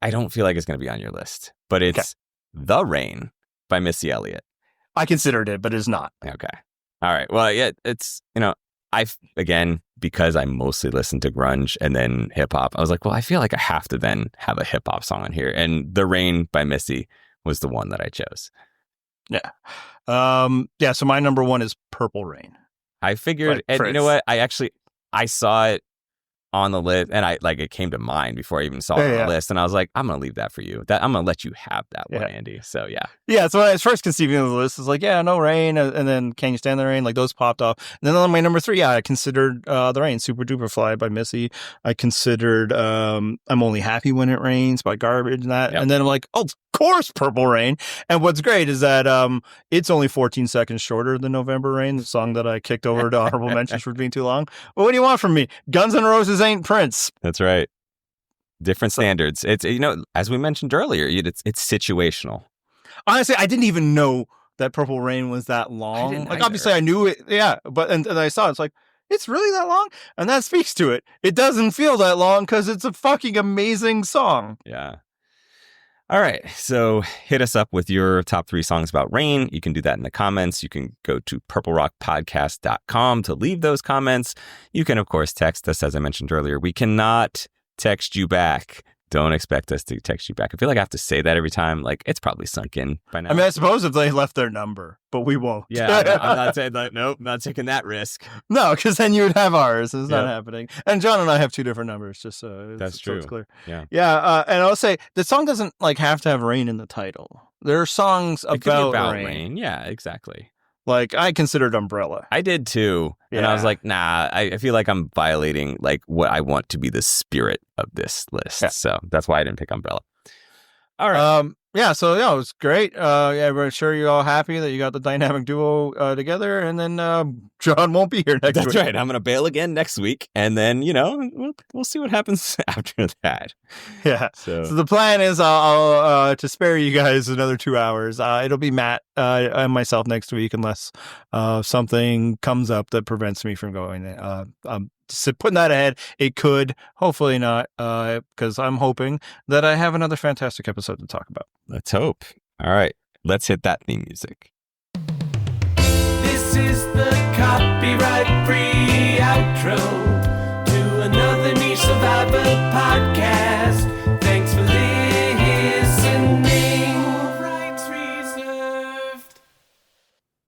S2: don't feel like it's going to be on your list. But it's The Rain by Missy Elliott.
S3: I considered it, but it's not.
S2: Okay. All right. Well, yeah, it's, again, because I mostly listen to grunge and then hip hop, I was like, well, I feel like I have to then have a hip hop song on here. And The Rain by Missy was the one that I chose.
S3: Yeah. So my number 1 is Purple Rain.
S2: I figured, and you know what? I saw it on the list, and it came to mind before I even saw it on the list, and I was like, I'm gonna leave that for you. I'm gonna let you have that one, Andy. So
S3: so when I was first conceiving of the list, it was like, No Rain, and then Can You Stand the Rain? Like, those popped off. And then on my number 3, I considered The Rain, Super Duper Fly by Missy. I considered I'm Only Happy When It Rains by Garbage and that. And then I'm like, of course, Purple Rain. And what's great is that it's only 14 seconds shorter than November Rain, the song that I kicked over to honorable mentions for being too long. But what do you want from me? Guns N' Roses ain't Prince.
S2: That's right. Different standards. It's, as we mentioned earlier, it's situational.
S3: Honestly, I didn't even know that Purple Rain was that long. Like, obviously I knew it. Yeah. But, and I saw it, it's like, it's really that long? And that speaks to it. It doesn't feel that long because it's a fucking amazing song.
S2: Yeah. All right. So hit us up with your top 3 songs about rain. You can do that in the comments. You can go to purplerockpodcast.com to leave those comments. You can, of course, text us. As I mentioned earlier, we cannot text you back don't expect us to text you back. I feel like I have to say that every time. Like, it's probably sunk in by now.
S3: I mean, I suppose if they left their number, but we won't.
S2: Yeah, I'm not saying that. Nope, not taking that risk.
S3: No, because then you would have ours. It's not happening. And John and I have 2 different numbers, just so
S2: That's true.
S3: It's clear.
S2: Yeah.
S3: Yeah, and I'll say the song doesn't like have to have rain in the title. There are songs
S2: It could be
S3: about
S2: rain. Yeah, exactly.
S3: Like, I considered Umbrella.
S2: I did too. And I was like, nah, I feel like I'm violating like what I want to be the spirit of this list.
S3: Yeah.
S2: So that's why I didn't pick Umbrella. All right.
S3: It was great. We're sure you're all happy that you got the dynamic duo together, and then John won't be here next week.
S2: That's right. I'm going to bail again next week, and then, we'll see what happens after that.
S3: Yeah.
S2: So
S3: the plan is I'll to spare you guys another 2 hours. It'll be Matt and myself next week, unless something comes up that prevents me from going. So putting that ahead, it could, hopefully not, because I'm hoping that I have another fantastic episode to talk about.
S2: Let's hope. All right. Let's hit that theme music.
S1: This is the copyright free